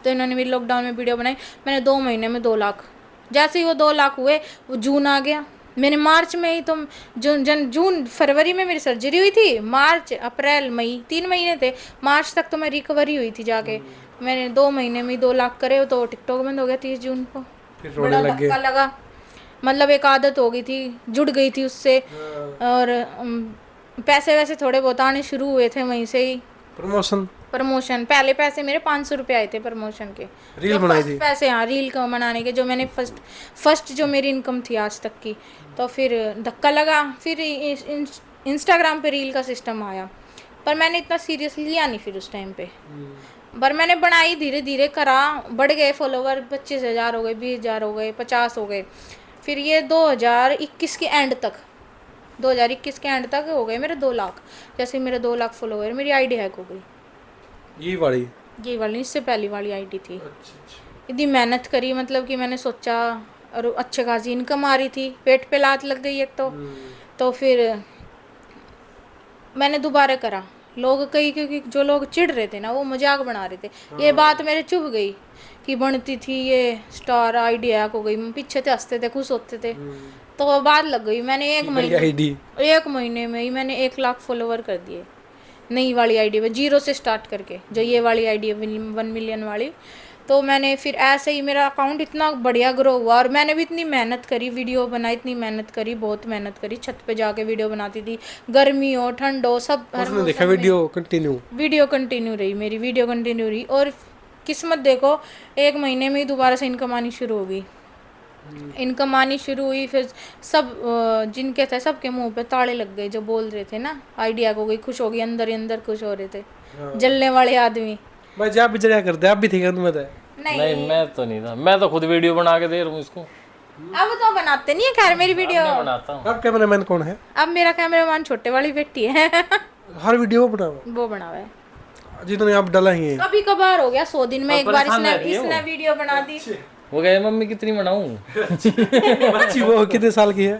तो इन्होंने मेरी लॉकडाउन में वीडियो बनाई। मैंने 2 महीने में 2 लाख। जैसे ही वो 2 लाख हुए, वो जून आ गया। मैंने मार्च में ही तो जून फरवरी में मेरी सर्जरी हुई थी। मार्च अप्रैल मई 3 महीने थे। मार्च तक तो मैं रिकवरी हुई थी जाके। मैंने 2 महीने में ही 2 लाख करे। तो टिकटॉक बंद हो गया 30 जून को। फिर बड़ा धक्का लगा, मतलब एक आदत हो गई थी, जुड़ गई थी उससे। और पैसे वैसे थोड़े बहुत आने शुरू हुए थे वहीं से ही। प्रमोशन पहले पैसे मेरे 500 रुपये आए थे प्रमोशन के। रील बनाई थी? पैसे, हाँ, रील को बनाने के, जो मैंने फर्स्ट जो मेरी इनकम थी आज तक की। तो फिर धक्का लगा। फिर इंस्टाग्राम पे रील का सिस्टम आया, पर मैंने इतना सीरियस लिया नहीं फिर उस टाइम पे। पर मैंने बनाई, धीरे धीरे करा, बढ़ गए फॉलोवर, 25,000 हो गए, 20,000 हो गए, 50 हो गए। फिर ये 2021 के एंड तक, 2021 के एंड तक हो गए मेरे 2 लाख। जैसे मेरे 2 लाख फॉलोवर, मेरी आईडी हैक हो गई। ये वाली? इससे पहली वाली आईडी थी। इतनी मेहनत करी, मतलब कि मैंने सोचा, और अच्छे खासी इनकम आ रही थी, पेट पे लात लग गई एक तो फिर मैंने दोबारा करा। लोग क्योंकि जो लोग चिढ़ रहे थे ना, वो मजाक बना रहे थे। ये बात मेरे चुभ गई कि बनती थी ये स्टार, आईडी हैक हो गई। पीछे थे, हंसते थे, खुश होते थे। तो बात लग गई। मैंने 1 महीने में ही मैंने 1 लाख फॉलोवर कर दिए नई वाली आईडी पे, 0 से स्टार्ट करके। जो ये वाली आईडी है 1 मिलियन वाली, तो मैंने फिर ऐसे ही मेरा अकाउंट इतना बढ़िया ग्रो हुआ। और मैंने भी इतनी मेहनत करी, वीडियो बनाई, इतनी मेहनत करी, बहुत मेहनत करी। छत पे जाके वीडियो बनाती थी, गर्मी हो ठंड हो, सब उसने देखा वीडियो कंटिन्यू रही मेरी, वीडियो कंटिन्यू रही। और किस्मत देखो, 1 महीने में ही दोबारा से इनकम आनी शुरू हो गई। इनकम आनी शुरू हुई। फिर सब जिनके थे सबके मुंह पे ताले लग गए, जो बोल रहे थे ना आइडिया हो गई, खुश हो गई, अंदर ही अंदर खुश हो रहे थे। जलने वाले आदमी भाई जा भी जरा करते, आप भी थे क्या? तुम्हें नहीं, मैं तो नहीं था, मैं तो खुद वीडियो बना के दे रहा हूँ इसको। अब तो बनाते नहीं है खैर मेरी वीडियो। मैं बनाता हूँ। अब कैमरामैन कौन है? अब मेरा कैमरामैन छोटे वाली बेटी है। हर वीडियो वो बना हुआ है, जितने आप डाला ही है। कभी कभार हो गया 100 दिन में एक बार इसने वीडियो बना दी। वो कहे मम्मी कितनी बनाऊं। बच्ची वो कितने साल की है?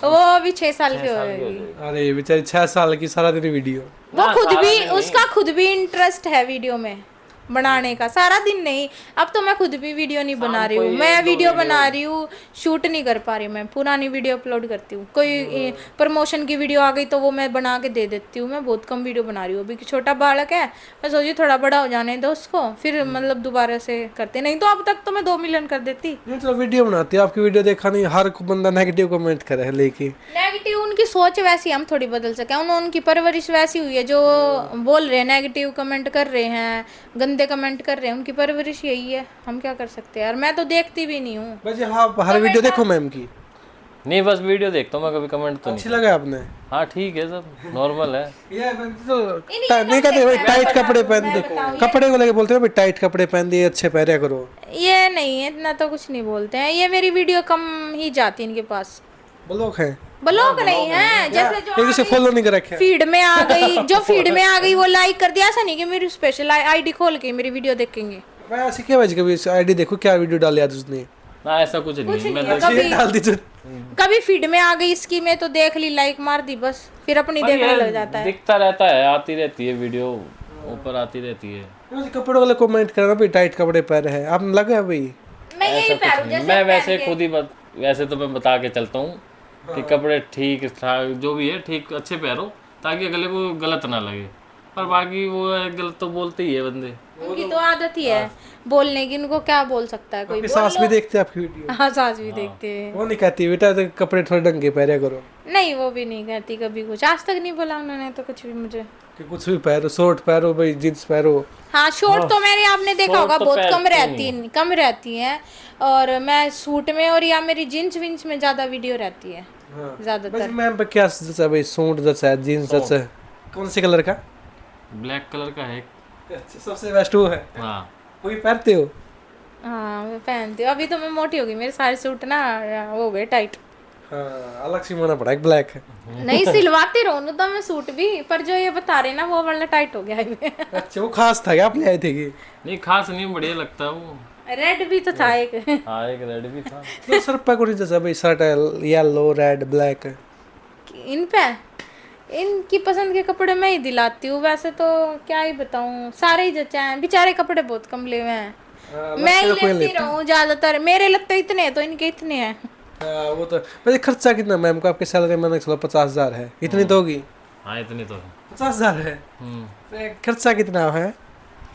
वो अभी 6 साल की हो गई। अरे बेचारी 6 साल की, सारा दिन वीडियो। वो खुद भी, उसका खुद भी इंटरेस्ट है वीडियो में। बनाने का, सारा दिन नहीं। अब तो मैं खुद भी वीडियो नहीं बना रही हूँ, मैं वीडियो बना रही हूँ, शूट नहीं कर पा रही, मैं पुरानी वीडियो अपलोड करती हूँ। कोई प्रमोशन की वीडियो आ गई तो वो मैं बना के दे देती हूँ। मैं बहुत कम वीडियो बना रही हूँ, अभी छोटा बालक है, मैं सोची थोड़ा बड़ा हो जाने दो उसको, फिर मतलब दोबारा से करते। नहीं तो अब तक तो मैं 2 मिलियन कर देती। नहीं तो वीडियो बनाती है, आपकी वीडियो देखा नहीं, हर बंदा नेगेटिव कमेंट करे है लेके। नेगेटिव उनकी सोच वैसी, हम थोड़ी बदल सके, उनकी परवरिश वैसी हुई है। जो बोल रहे हैं नेगेटिव कमेंट कर रहे हैं, गंदे कमेंट कर रहे हैं, उनकी परवरिश यही है, हम क्या कर सकते हैं यार। मैं तो देखती भी नहीं हूँ। वैसे आप हर वीडियो देखो मैम की? नहीं, बस वीडियो देखता हूँ मैं, कभी कमेंट तो अच्छी नहीं। लगा आपने? हाँ ठीक है, सब नॉर्मल है। ये तो नहीं कहते भाई टाइट कपड़े पहन दे, कपड़े को लेके बोलते हैं भाई टाइट कपड़े पहन दिए, अच्छे पहने करो। ये नहीं है, इतना तो कुछ नहीं बोलते हैं। ये मेरी वीडियो कम ही जाती है इनके पास। ब्लॉक है? ब्लॉग नहीं है, जैसे जो एक से फॉलो नहीं कर रखे। फीड में आ गई, जो फीड में आ गई वो लाइक कर दिया। ऐसा नहीं कि मेरी स्पेशल आईडी खोल के मेरी वीडियो देखेंगे। मैं ऐसे क्या वजह कभी आईडी देखो क्या वीडियो डाली आज उसने? ना ऐसा कुछ नहीं है, मैं कभी डाल दी तो कभी फीड में आ गई इसकी, में तो देख ली, लाइक मार दी, बस फिर अपनी देखने लग जाता है। दिखता रहता है, आती रहती है वीडियो, ऊपर आती रहती है। मुझे कपड़ों वाले कमेंट करना भाई टाइट कपड़े पहने हैं, आपने लगा है भाई? मैं यही ऐसा कुछ पहनूं नहीं, जैसे मैं वैसे खुद ही वैसे तो मैं बता के चलता हूँ कि कपड़े ठीक ठाक जो भी है ठीक अच्छे पहनो, ताकि अगले को गलत ना लगे। पर बाकी वो गलत तो बोलते ही है बंदे। उनकी तो आदत ही है बोलने की, उनको क्या बोल सकता है कोई। आपकी सास भी देखते हैं आपकी वीडियो? हाँ, सास भी देखते हैं। वो नहीं कहती बेटा तो कपड़े थोड़े ढंग के पहने करो? नहीं, वो भी नहीं कहती कभी कुछ, आज तक नहीं बोला उन्होंने तो कुछ भी मुझे कि कुछ भी पहनो, शॉर्ट पहनो भाई, जींस पहनो। हाँ, शॉर्ट तो मैंने आपने देखा होगा तो बहुत कम पहनती रहती हैं। और मैं सूट में और या मेरी जींस विंस में ज्यादा वीडियो रहती है ज्यादातर। वैसे मैम पे क्या जैसा भाई, सूट जैसा है, जींस जैसा है, कौन से कलर का? ब्लैक कलर का है। अच्छा, सबसे बेस्ट वो है? हाँ, वही पहनते हो? हाँ, मैं पहनती हूँ। अभी तो मैं मोटी हो गई, मेरे सारे सूट ना हो गए टाइट। हाँ, अलग से माना पड़ा एक ब्लैक है। नहीं, सिलवाती रहूँ तो मैं सूट भी, पर जो ये बता रहे ना वो वाला टाइट हो गया है। अच्छा, वो खास था क्या आप ले आए थे कि? नहीं खास नहीं, बढ़िया लगता है वो। रेड भी तो था एक। हाँ, एक रेड भी था। तो सर पे कोई जैसा भाई शर्ट है येलो रेड ब्लैक? इन पे इनकी पसंद के कपड़े मैं ही दिलाती हूँ। वैसे तो क्या ही बताऊँ, सारे ही जचे हैं, बेचारे कपड़े बहुत कम ले हुए हैं। मैं ही लेती रहूँ ज्यादातर, मेरे लगते इतने हैं तो इनके इतने हैं। वो तो वैसे खर्चा कितना मैम को? आपकी सैलरी मैंने चलो 50,000 है, इतनी तो होगी? हाँ, इतनी तो है। 50,000 है? खर्चा कितना है?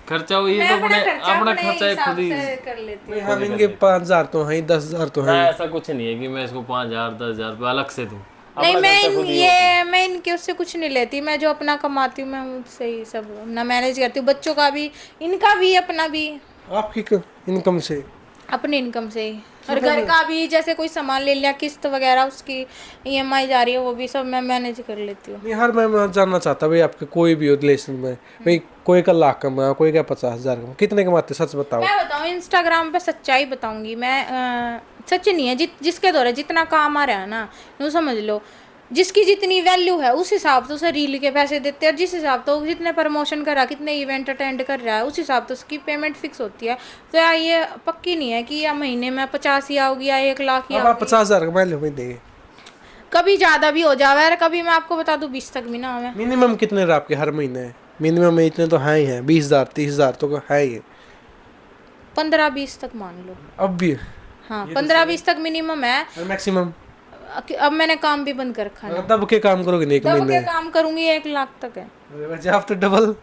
खर्चा वही है, तो अपना खर्चा है खुद ही। कर लेती भाई हम इनके 5,000 तो हैं, 10,000 तो ना हैं। ऐसा कुछ नहीं है कि मैं इसको 5,000 10,000 रुपये अलग से दूँ। नहीं, मैं इनके उससे कुछ नहीं लेती। मैं जो अपना कमाती हूँ मैं उससे ही सब अपना मैनेज करती हूँ, बच्चों का भी, इनका भी, अपना भी। आपकी इनकम से? अपनी इनकम से ही। और घर का भी, जैसे कोई सामान ले लिया, किस्त वगैरह उसकी EMI जा रही है, वो भी सब मैं मैनेज कर लेती हूँ। नहीं, हर मैं जानना चाहता भाई आपके कोई भी रिलेशन में भाई, कोई का लाख कमा, कोई का 50,000 कमा, कितने कमाते सच बताओ? मैं बताऊँ, इंस्टाग्राम पे सच्चाई बताऊंगी मैं, सच नहीं है। जिसके द्वारा जितना काम आ रहा है ना, यूँ समझ लो, जिसकी जितनी वैल्यू है उस हिसाब से उसे रील के पैसे देते हैं, और जिस हिसाब से जितने प्रमोशन कर रहा है, कितने इवेंट अटेंड कर रहा है, उस हिसाब से उसकी पेमेंट फिक्स होती है। तो यार ये पक्की नहीं है कि या महीने में 50 ही आओगी या 1 लाख ही अब आप 50,000 कमा लो महीने के? कभी ज़्यादा भी हो जावे यार, कभी मैं आपको बता दूँ 20 तक भी ना आवे। मिनिमम कितने रहे आपके हर महीने? मिनिमम में इतने तो हैं ही हैं, 20,000 30,000 तो है ही। 15-20 तक मान लो। अब भी? हाँ, 15-20 तक मिनिमम है। और मैक्सिमम? अब मैंने काम भी बंद कर रखा है। तब के काम करोगे नहीं एक दब महीने? के काम करूंगी 1 लाख तक है। वैसे आप तो डबल।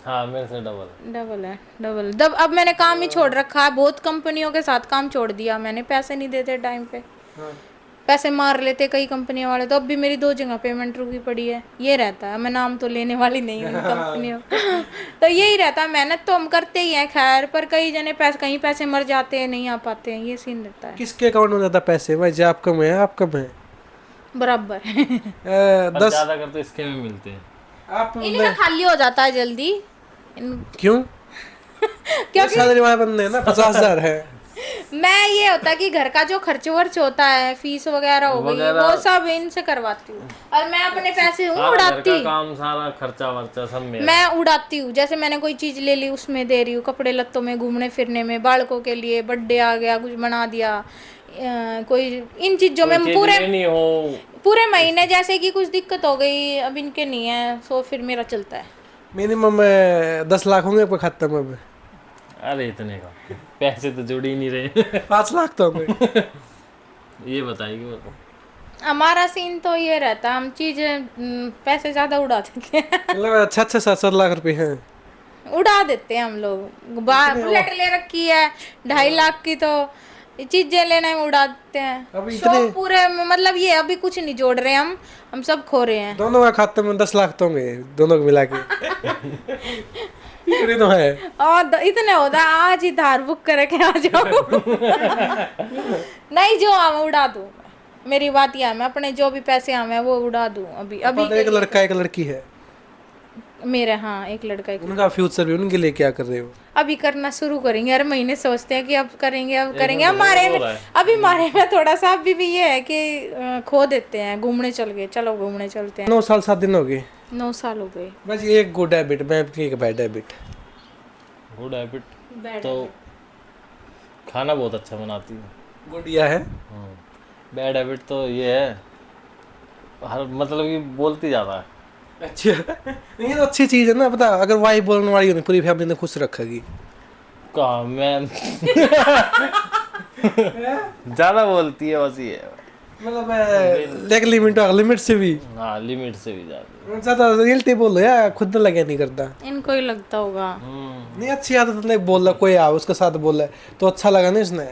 हाँ, मेरे से डबल है डबल। दब अब मैंने काम ही छोड़ रखा है, बहुत कंपनियों के साथ काम छोड़ दिया मैंने, पैसे नहीं देते टाइम पे, पैसे मार लेते कई कंपनियों वाले। तो अब भी मेरी 2 जगह पेमेंट रुकी पड़ी है। ये रहता है, मैं नाम तो लेने वाली नहीं हूँ कंपनियों तो यही रहता है, मेहनत तो हम करते ही हैं खैर, पर कई जने कहीं पैसे मर जाते हैं, नहीं आ पाते हैं, ये सीन रहता है। किसके अकाउंट में ज्यादा पैसे? भाई जी आप कम है, आप कम है? बराबर 10 ज्यादा कर तो इसके में मिलते हैं। आप इनका खाली हो जाता है जल्दी। क्यों? क्योंकि सैलरी वाले बंदे हैं ना, 50,000 है। मैं ये होता है कि घर का जो खर्च वर्च होता है, फीस वगैरह हो गई, वो सब इनसे करवाती हूँ, और मैं अपने पैसे हूँ उड़ाती। काम सारा खर्चा वर्चा सब में मैं उड़ाती हूँ। जैसे मैंने कोई चीज ले ली उसमें दे रही हूँ, कपड़े लत्तों में, घूमने फिरने में, बालकों के लिए बर्थडे आ गया कुछ बना दिया, कोई इन चीजों में पूरे महीने, जैसे कि कुछ दिक्कत हो गई अब इनके नहीं है, सो फिर मेरा चलता है। मिनिमम 10 लाख होंगे आपके खाते में? अरे इतने का पैसे तो जुड़ ही नहीं रहे 5 लाख तो होंगे। ये बताइए वो हमारा सीन तो ये रहता, हम चीजें पैसे ज्यादा उड़ा देते हैं। मतलब अच्छा अच्छा 7-7 लाख रुपए हैं। उड़ा देते हैं हम लोग। बुलेट ले रखी है 2.5 लाख की, तो ये चीजें लेने में उड़ा देते हैं। अभी शौक पूरे मतलब ये अभी कुछ नहीं जोड़ रहे हम सब खो रहे हैं। दोनों का खाते में 10 लाख तो होंगे दोनों को मिला के। इतने तो है। और इतने होता है, आज ही धार बुक करके आ जाओ। नहीं, जो आवे उड़ा दूं। मेरी बात यह है, मैं अपने जो भी पैसे आवे वो उड़ा दूं। अभी अभी एक लड़का एक लड़की है, मेरे, हाँ, एक लड़का एक। उनका फ्यूचर भी उनके लिए क्या कर रहे हो? अभी करना शुरू करेंगे, हर महीने सोचते हैं कि अब करेंगे अब करेंगे। हमारे में अभी हमारे में थोड़ा सा अभी भी ये है कि खो देते हैं। घूमने चल गए, चलो घूमने चलते हैं। 9 साल 7 दिन हो गए। 9 साल हो गए। बस एक गुड हैबिट, मैं आपकी एक बैड हैबिट। गुड हैबिट तो खाना बहुत अच्छा बनाती है। गुड यह है। बैड हैबिट तो ये है हर मतलब कि बोलती ज़्यादा है। अच्छा ये तो अच्छी चीज है ना, पता अगर वाइफ बोलने वाली होनी पूरी फैमिली ने खुश रखेगी। कहाँ मैं ज़्यादा बोलती है बस ये है। मतलब एक लिमिट से भी हाँ लिमिट से भी ज़्यादा। ज्यादा रियलिटी बोलो यार, खुद न लगे नहीं करता। इनको ही लगता होगा। नहीं अच्छी आदत नहीं, बोल रहा कोई आ उसके साथ बोल रहा है तो अच्छा लगा ना इसने।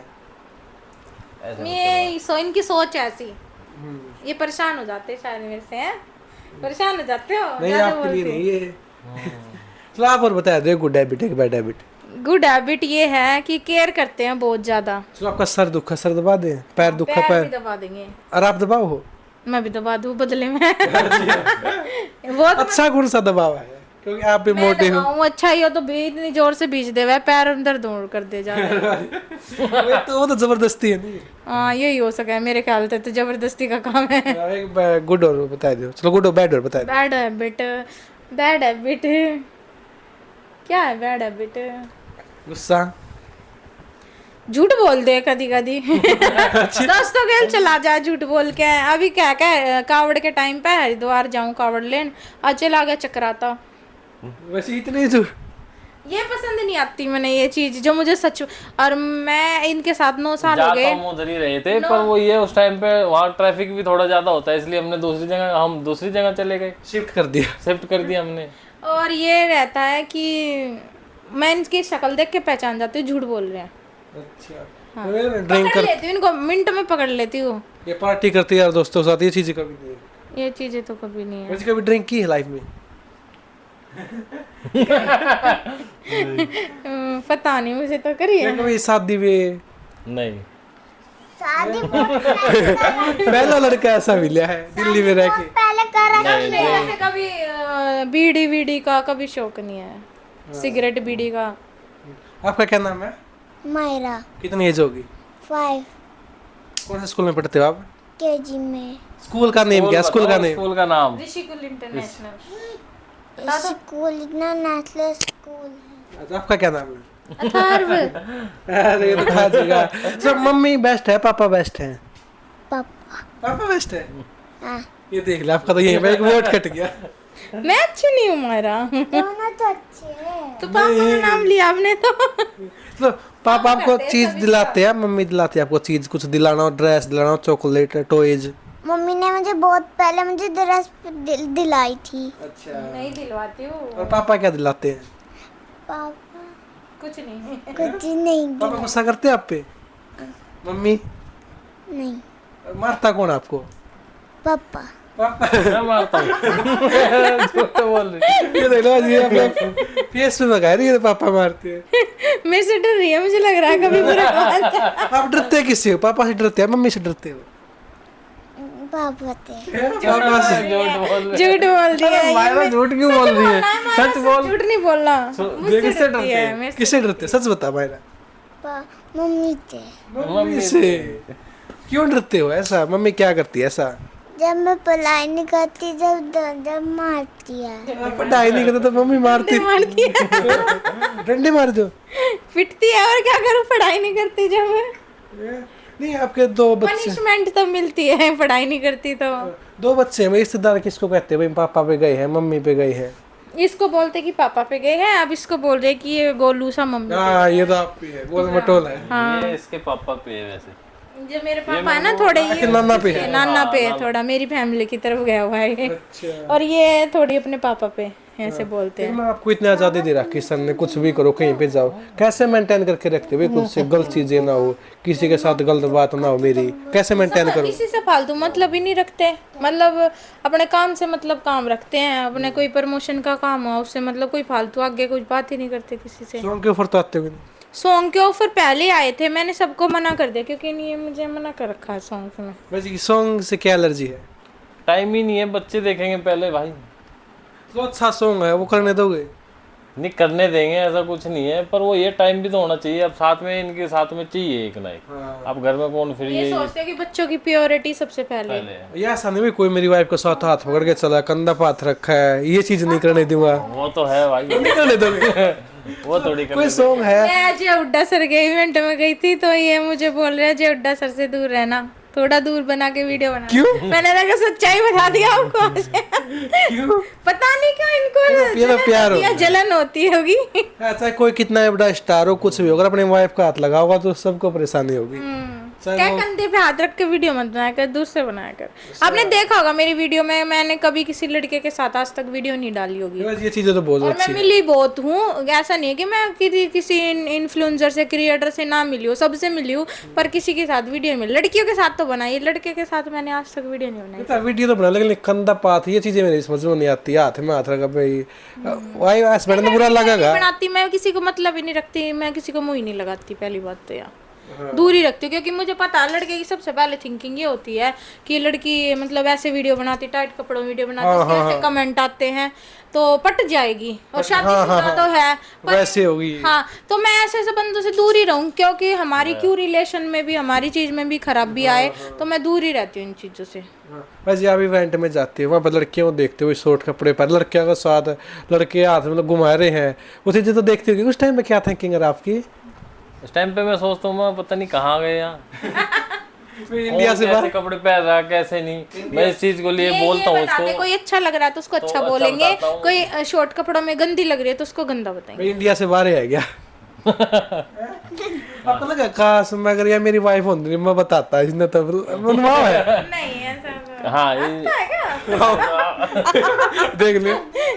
ये इनकी सोच ऐसी, ये परेशान हो जाते हैं शायद मेरे से। हैं परेशान हो जाते हो नहीं ज्यादा आपके लिए बोलते। नहीं ये। चलो आप और बता दो गुड हैबिट एक बैड हैबिट। गुड हैबिट ये है कि केयर करते हैं बहुत ज्यादा। चलो आपका सर दुखा सर दबा दे, पैर दुखा पैर भी पैर, दबा देंगे। और आप दबाओ हो। मैं भी दबा दूं बदले में। वो तो अच्छा कौन सा दबाव है, क्योंकि आप भी मोटे हो। दबाऊं, अच्छा ही हो तो भी इतनी जोर से बीच दे, वह पैर अंदर दौड़ कर दे जा। तो वो तो जबरदस्ती है नहीं। हाँ यही हो सका है मेरे ख्याल से, तो जबरदस्ती का काम है। एक गुड और बता दो। चलो गुड और बैड और बता दो। बैड हैबिट, बैड हैबिट क्या है? बैड हैबिट गुस्सा, झूठ बोल दे कदी कदी। दोस्तों के चला जा झूठ बोल के। अभी क्या क्या कावड़ के टाइम पे हरिद्वार जाऊं कावड़ लेन, आज चला गया चक्राता। वैसे इतने जो ये पसंद नहीं आती मैंने ये चीज, जो मुझे सच। और मैं इनके साथ 9 साल हो जाता गए। हम उधर ही रहे थे पर वो ये उस टाइम पे वहाँ ट्रैफिक भी थोड़ा ज्यादा होता है, इसलिए हमने दूसरी जगह चले गए, शिफ्ट कर दिया। शिफ्ट कर दिया हमने। और ये रहता है कि मैं इनकी शक्ल देख के पहचान जाती हूँ झूठ बोल रहे हैं। अच्छा ड्रिंक पकड़ लेती हूँ इनको, मिनट में पकड़ लेती हूँ। ये पार्टी करती है यार दोस्तों के साथ, ये चीजें कभी नहीं है। ये चीजें तो कभी नहीं है। वैसे कभी ड्रिंक की है लाइफ में? पता नहीं, मुझे तो करी है। कभी शादी में नहीं पहला लड़का ऐसा मिला है दिल्ली में रह के। नहीं, वैसे कभी बीड़ी वीड़ी का कभी शौक नहीं है, सिगरेट बीड़ी का। आपका क्या नाम है? मायरा। कितनी एज होगी? 5 कौन से स्कूल में पढ़ते हो आप? केजी में। स्कूल का नेम क्या? स्कूल का नेम? स्कूल का नाम ऋषिकुल इंटरनेशनल स्कूल इतना नेशनल स्कूल है। अच्छा, आपका क्या नाम है? अथर्व। अरे ये तो खा जाएगा। सब मम्मी बेस्ट है, पापा बेस्ट है? पापा। पापा बेस्ट है। हाँ। ये देख ले, आपका तो यही पे एक वोट कट गया। मैं अच्छी नहीं हूँ मायरा। दोनों तो अच्छे हैं। तो पापा का नाम लिया आपने तो। तो पापा आपको चीज दिलाते हैं, मम्मी दिलाती है आपको चीज, कुछ दिलाना हो, ड्रेस दिलाना हो, चॉकलेट, टॉयज? मम्मी ने मुझे बहुत पहले मुझे ड्रेस दिलाई थी। अच्छा। नहीं दिलवाती हूँ। और पापा क्या दिलाते हैं? पापा कुछ नहीं। कुछ नहीं पापा गुस्सा करते हैं आप पे? मम्मी? नहीं। मारता कौन आपको? पापा। पापा। मैं मारता हूँ। झूठ तो बोल रही। ये देख लो जी, अपने फेस पे बगा रही है पापा मारते हैं। मेरे से डर रही है, मुझे लग रहा है कभी बुरा आप डरते किससे हो? पापा से डरते हैं, मम्मी से डरते हो? पापा थे। पापा से। झूठ बोल रही। झूठ बोल दिया है। मायरा झूठ क्यों बोल रही है? सच बोल। झूठ नहीं बोलना। मुझसे किससे डरती है, मेरे से। किससे डरते? सच बता मायरा। मम्मी थे। मम्मी से। क्यों डरते हो ऐसा? मम्मी क्या करती है ऐसा? जब मैं पढ़ाई नहीं करती जब मारती है। पढ़ाई नहीं करते तो मम्मी मारती मारती है, डंडे मार दो। पिटती है। और क्या करूँ, पढ़ाई नहीं करती जब मैं। नहीं आपके 2 बच्चे, पनिशमेंट तो मिलती है पढ़ाई नहीं करती तो। 2 बच्चे हैं, रिश्तेदार किसको कहते हैं? भाई पापा पे गए हैं, मम्मी पे गए हैं। इसको बोलते कि पापा पे गए हैं, अब इसको बोल रहे कि ये गोलू सा मम्मी। हाँ ये तो आप पे है, गोल मटोल है। ये इसके पापा पे है वैसे। जो मेरे पापा है ना थोड़े ये नाना पे है। नाना पे है, थोड़ा मेरी फैमिली की तरफ गया हुआ है ये। अच्छा। और ये थोड़ी अपने पापा पे ऐसे बोलते हैं। लेकिन आपको इतनी आजादी दे रखी सर ने, कुछ भी करो, कहीं पे जाओ, कैसे मेंटेन करके रखते हो खुद से? गलत चीजें ना हो, किसी के साथ गलत बात ना हो मेरी, कैसे मेंटेन करो? किसी से फालतू मतलब ही नहीं रखते, मतलब अपने काम से मतलब काम रखते हैं। अपने कोई प्रमोशन का काम हो उससे मतलब कोई फालतू आगे कुछ बात ही नहीं करते किसी से। सॉन्ग के ऊपर तो आते हुए सॉन्ग के ऑफर पहले आए थे, मैंने सबको मना कर दिया क्योंकि नहीं मुझे मना कर रखा है सॉन्ग में। वैसे सॉन्ग से क्या एलर्जी है? टाइम ही नहीं है, बच्चे देखेंगे पहले भाई। तो अच्छा सॉन्ग है वो करने दोगे? नहीं करने देंगे ऐसा कुछ नहीं है, पर वो ये टाइम भी तो होना चाहिए। अब साथ में इनके साथ में चाहिए एक ना एक। अब घर में कौन फ्री ये है? सोचते हैं कि बच्चों की प्योरिटी सबसे पहले। पहले है। ये ऐसा नहीं भी कोई मेरी वाइफ का साथ हाथ पकड़ के चला, कंधा पे हाथ रखा है, ये चीज नहीं करने दूंगा। वो तो है भाई। नहीं करने दोगे? वो थोड़ी कोई सॉन्ग है? मैं आज ये हुड्डा सर के इवेंट में गई थी तो ये मुझे बोल रहे हैं जे हुड्डा सर से दूर रहना, थोड़ा दूर बना के वीडियो बना। क्यों? मैंने लगा सच्चाई बता दिया आपको आज। क्यों? पता नहीं क्यों इनको ये तो प्यार या जलन होती होगी। चाहे कोई कितना बड़ा स्टार हो, कुछ भी हो, अगर अपने वाइफ का हाथ लगा होगा तो सबको परेशानी होगी। क्या कंधे पे हाथ रख के वीडियो मत बनाया कर, दूर से बनाया कर। आपने देखा होगा मेरी वीडियो में मैंने कभी किसी लड़के के साथ आज तक वीडियो नहीं डाली होगी। ये चीजें तो बहुत और अच्छी मैं मिली बहुत हूँ, ऐसा नहीं है कि मैं किसी इन्फ्लुएंसर से क्रिएटर से ना मिली हूँ, सबसे मिली हूँ, पर किसी के साथ वीडियो मिली। लड़कियों के साथ तो बनाई, लड़के के साथ मैंने आज तक वीडियो नहीं बनाई। है। वीडियो तो बना, लेकिन कंधा पात ये चीजें मेरी समझ में नहीं आती। हाथ में हाथ रखा भाई, वाई हस्बैंड को बुरा लगेगा। बनाती मैं किसी को मतलब ही नहीं रखती, मैं किसी को मुंह ही नहीं लगाती, पहली बात तो यार दूर ही रखती हूँ। क्योंकि मुझे पता है लड़के की सबसे पहले थिंकिंग ये होती है कि लड़की मतलब ऐसे वीडियो बनाती, टाइट कपड़ों में वीडियो बनाती, उसके ऐसे कमेंट आते हैं तो पट जाएगी। और शादीशुदा तो है वैसे होगी। हाँ, तो मैं ऐसे बंदों से दूर ही रहूं क्योंकि हमारी क्यों रिलेशन में भी हमारी चीज में भी खराबी आए, तो मैं दूर ही रहती हूँ इन चीजों से। वैसे आप इवेंट में जाते हो, वहाँ पर लड़कियों को देखते हो शॉर्ट कपड़े पर, लड़कियों का साथ लड़के हाथ में घुमा रहे हैं, वो चीजें तो देखते हो। उस टाइम में क्या थिंकिंग है आपकी? उस टाइम पे मैं सोचता हूँ मैं पता नहीं कहाँ गए यहाँ। इंडिया से कैसे कपड़े पहन रहा कैसे नहीं, मैं इस चीज को लिए बोलता हूँ बताते, उसको। कोई अच्छा लग रहा है तो उसको अच्छा बोलेंगे, कोई शॉर्ट कपड़ों में गंदी लग रही है तो उसको गंदा बताएंगे। इंडिया से बाहर है क्या? आपको लगा काश मैं अगर यार मेरी वाइफ होती मैं बताता, इसने तो मनवाओ है। नहीं ऐसा हाँ देख ले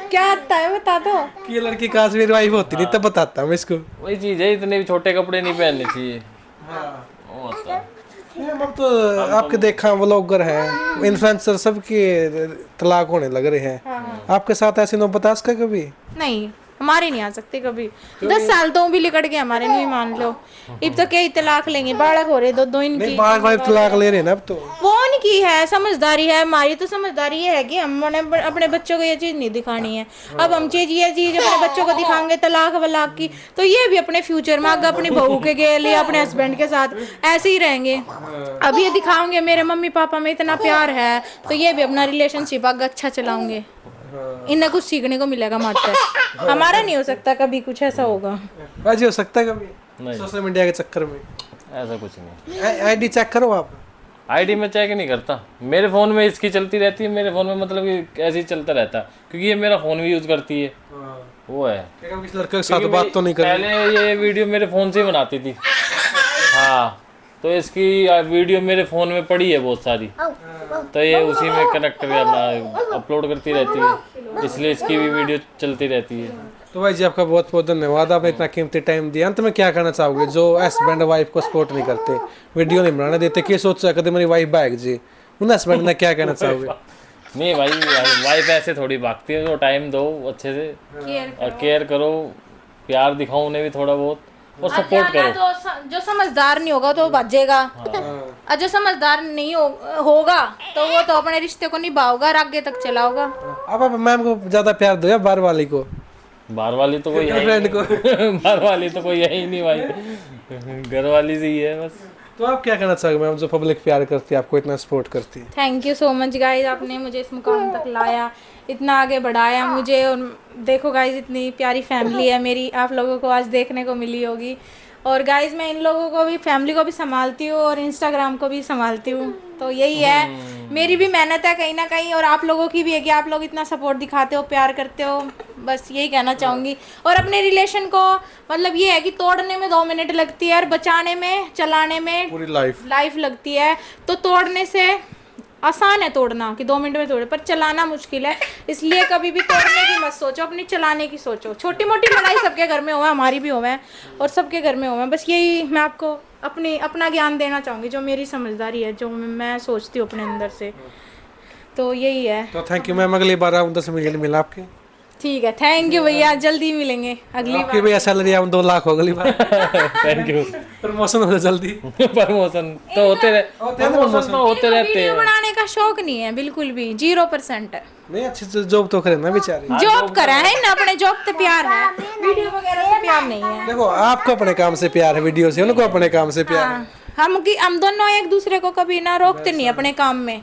क्या आता है बता दो। कि ये लड़की काश मेरी वाइफ होती नहीं तब बताता मैं इसको। वही चीज है, इतने भी छोटे कपड़े नहीं पहनने चाहिए। वो होता है। अब तो आपके देखा व्लॉगर हैं, इन्फ्लुएंसर सबके तलाक होने लग रहे हैं। आपके साथ ऐसी नौबत आ सका कभी? नहीं हमारे नहीं आ सकते कभी। 10 साल तो भी लिकट गए हमारे, नहीं मान लो। अब तो क्या ही तलाक लेंगे, बालक हो रहे दो इनकी। नहीं बार बार तलाक ले रहे हैं ना अब तो। वो उनकी है समझदारी है, हमारी तो समझदारी ये है कि हमने अपने बच्चों को ये चीज नहीं दिखानी है। अब हम ये चीज अपने बच्चों को दिखाएंगे तलाक वलाक की, तो ये भी अपने फ्यूचर में आगे अपनी बहू के लिए अपने हस्बैंड के साथ ऐसे ही रहेंगे। अब ये दिखाओगे मेरे मम्मी पापा में इतना प्यार है, तो ये भी अपना रिलेशनशिप आगे अच्छा चलाओगे। इन्हें कुछ सीखने को मिलेगा मात्र। हमारा नहीं हो सकता कभी कुछ ऐसा होगा। वैसे हो सकता है कभी नहीं। सोशल मीडिया के चक्कर में? ऐसा कुछ नहीं। आईडी चेक करो आप। आईडी में चेक नहीं करता, मेरे फोन में इसकी चलती रहती है। मेरे फोन में मतलब कि ऐसे ही चलता रहता है, क्योंकि ये मेरा फोन भी यूज करती है। वो है किस लड़के के साथ बात तो नहीं कर। पहले ये वीडियो मेरे फोन से ही बनाती थी। हाँ, तो इसकी वीडियो मेरे फोन में पड़ी है बहुत सारी, तो ये उसी में कनेक्ट करके अपना अपलोड करती रहती है, इसलिए इसकी भी वीडियो चलती रहती है। तो भाई जी आपका बहुत बहुत धन्यवाद, आपने इतना कीमती टाइम दिया। अंत में क्या कहना चाहोगे जो हस्बैंड वाइफ को सपोर्ट नहीं करते, वीडियो नहीं बनाने देते, क्या सोचा कभी मेरी वाइफ भाग जी, उन हस्बैंड ने क्या कहना चाहोगे? नहीं भाई, वाइफ ऐसे थोड़ी भागती है, तो टाइम दो अच्छे से और केयर करो, प्यार दिखाओ उन्हें भी थोड़ा बहुत और सपोर्ट करो। तो जो समझदार नहीं होगा तो भाजेगा, और जो समझदार नहीं होगा तो वो तो अपने रिश्ते को निभाओगा और आगे तक चलाओगा। अब आप मैम को ज्यादा प्यार दो या बाहर वाली को? बाहर वाली तो कोई फ्रेंड को? बाहर वाली तो कोई है ही नहीं भाई, घर वाली से ही है बस। तो आप क्या कहना चाहोगे मैम जो पब्लिक प्यार करती है, आपको इतना सपोर्ट करती है? Thank you so much guys, आपने मुझे इस मुकाम तक लाया, इतना आगे बढ़ाया मुझे। और देखो गाइज इतनी प्यारी फैमिली है मेरी, आप लोगों को आज देखने को मिली होगी। और गाइज मैं इन लोगों को भी, फैमिली को भी संभालती हूँ और इंस्टाग्राम को भी संभालती हूँ, तो यही है मेरी भी मेहनत है कहीं ना कहीं, और आप लोगों की भी है कि आप लोग इतना सपोर्ट दिखाते हो, प्यार करते हो। बस यही कहना चाहूंगी। और अपने रिलेशन को मतलब ये है कि तोड़ने में 2 मिनट लगती है और बचाने में, चलाने में पूरी लाइफ। लाइफ लगती है। तो तोड़ने से आसान है तोड़ना कि 2 मिनट में तोड़े, पर चलाना मुश्किल है। इसलिए कभी भी तोड़ने की मत सोचो, अपनी चलाने की सोचो। छोटी मोटी लड़ाई सबके घर में हो है, हमारी भी हो है और सबके घर में हो है। बस यही मैं आपको अपना ज्ञान देना चाहूँगी, जो मेरी समझदारी है, जो मैं सोचती हूँ अपने अंदर से, तो यही है। तो थैंक यू मैम, अगली बार आऊँ 10 मिलियन मिला आपके। ठीक है, थैंक यू भैया, जल्दी मिलेंगे अगली आपकी भी सैलरी आऊँ 2 लाख हो अगली बार। Thank you. प्रमोशन हो जल्दी। प्रमोशन तो होते रहते वीडियो हैं। बनाने का शौक नहीं है बिल्कुल भी, 0% है। नहीं, अच्छी जॉब तो करे ना बेचारी। जॉब करा है ना, अपने जॉब से प्यार है, वीडियो वगैरह से प्यार नहीं है। देखो आपको अपने काम से प्यार है, वीडियो से, उनको अपने काम से प्यार है। हम दोनों एक दूसरे को कभी ना रोकते नहीं अपने काम में,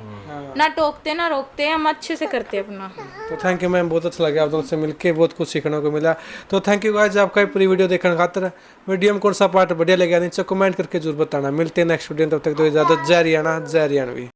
ना टोकते ना रोकते, हम अच्छे से करते अपना। तो थैंक यू मैम, बहुत अच्छा लगा आप दोनों से मिलके, बहुत कुछ सीखने को मिला। तो थैंक यू गाइस, आपका पूरी वीडियो देखने खातिर। वीडियो में कौन सा पार्ट बढ़िया लगा नीचे कमेंट करके जरूर बताना। मिलते हैं नेक्स्ट वीडियो, तब तक तो इजाजत। जय हरियाणा, जय हरियाणवी।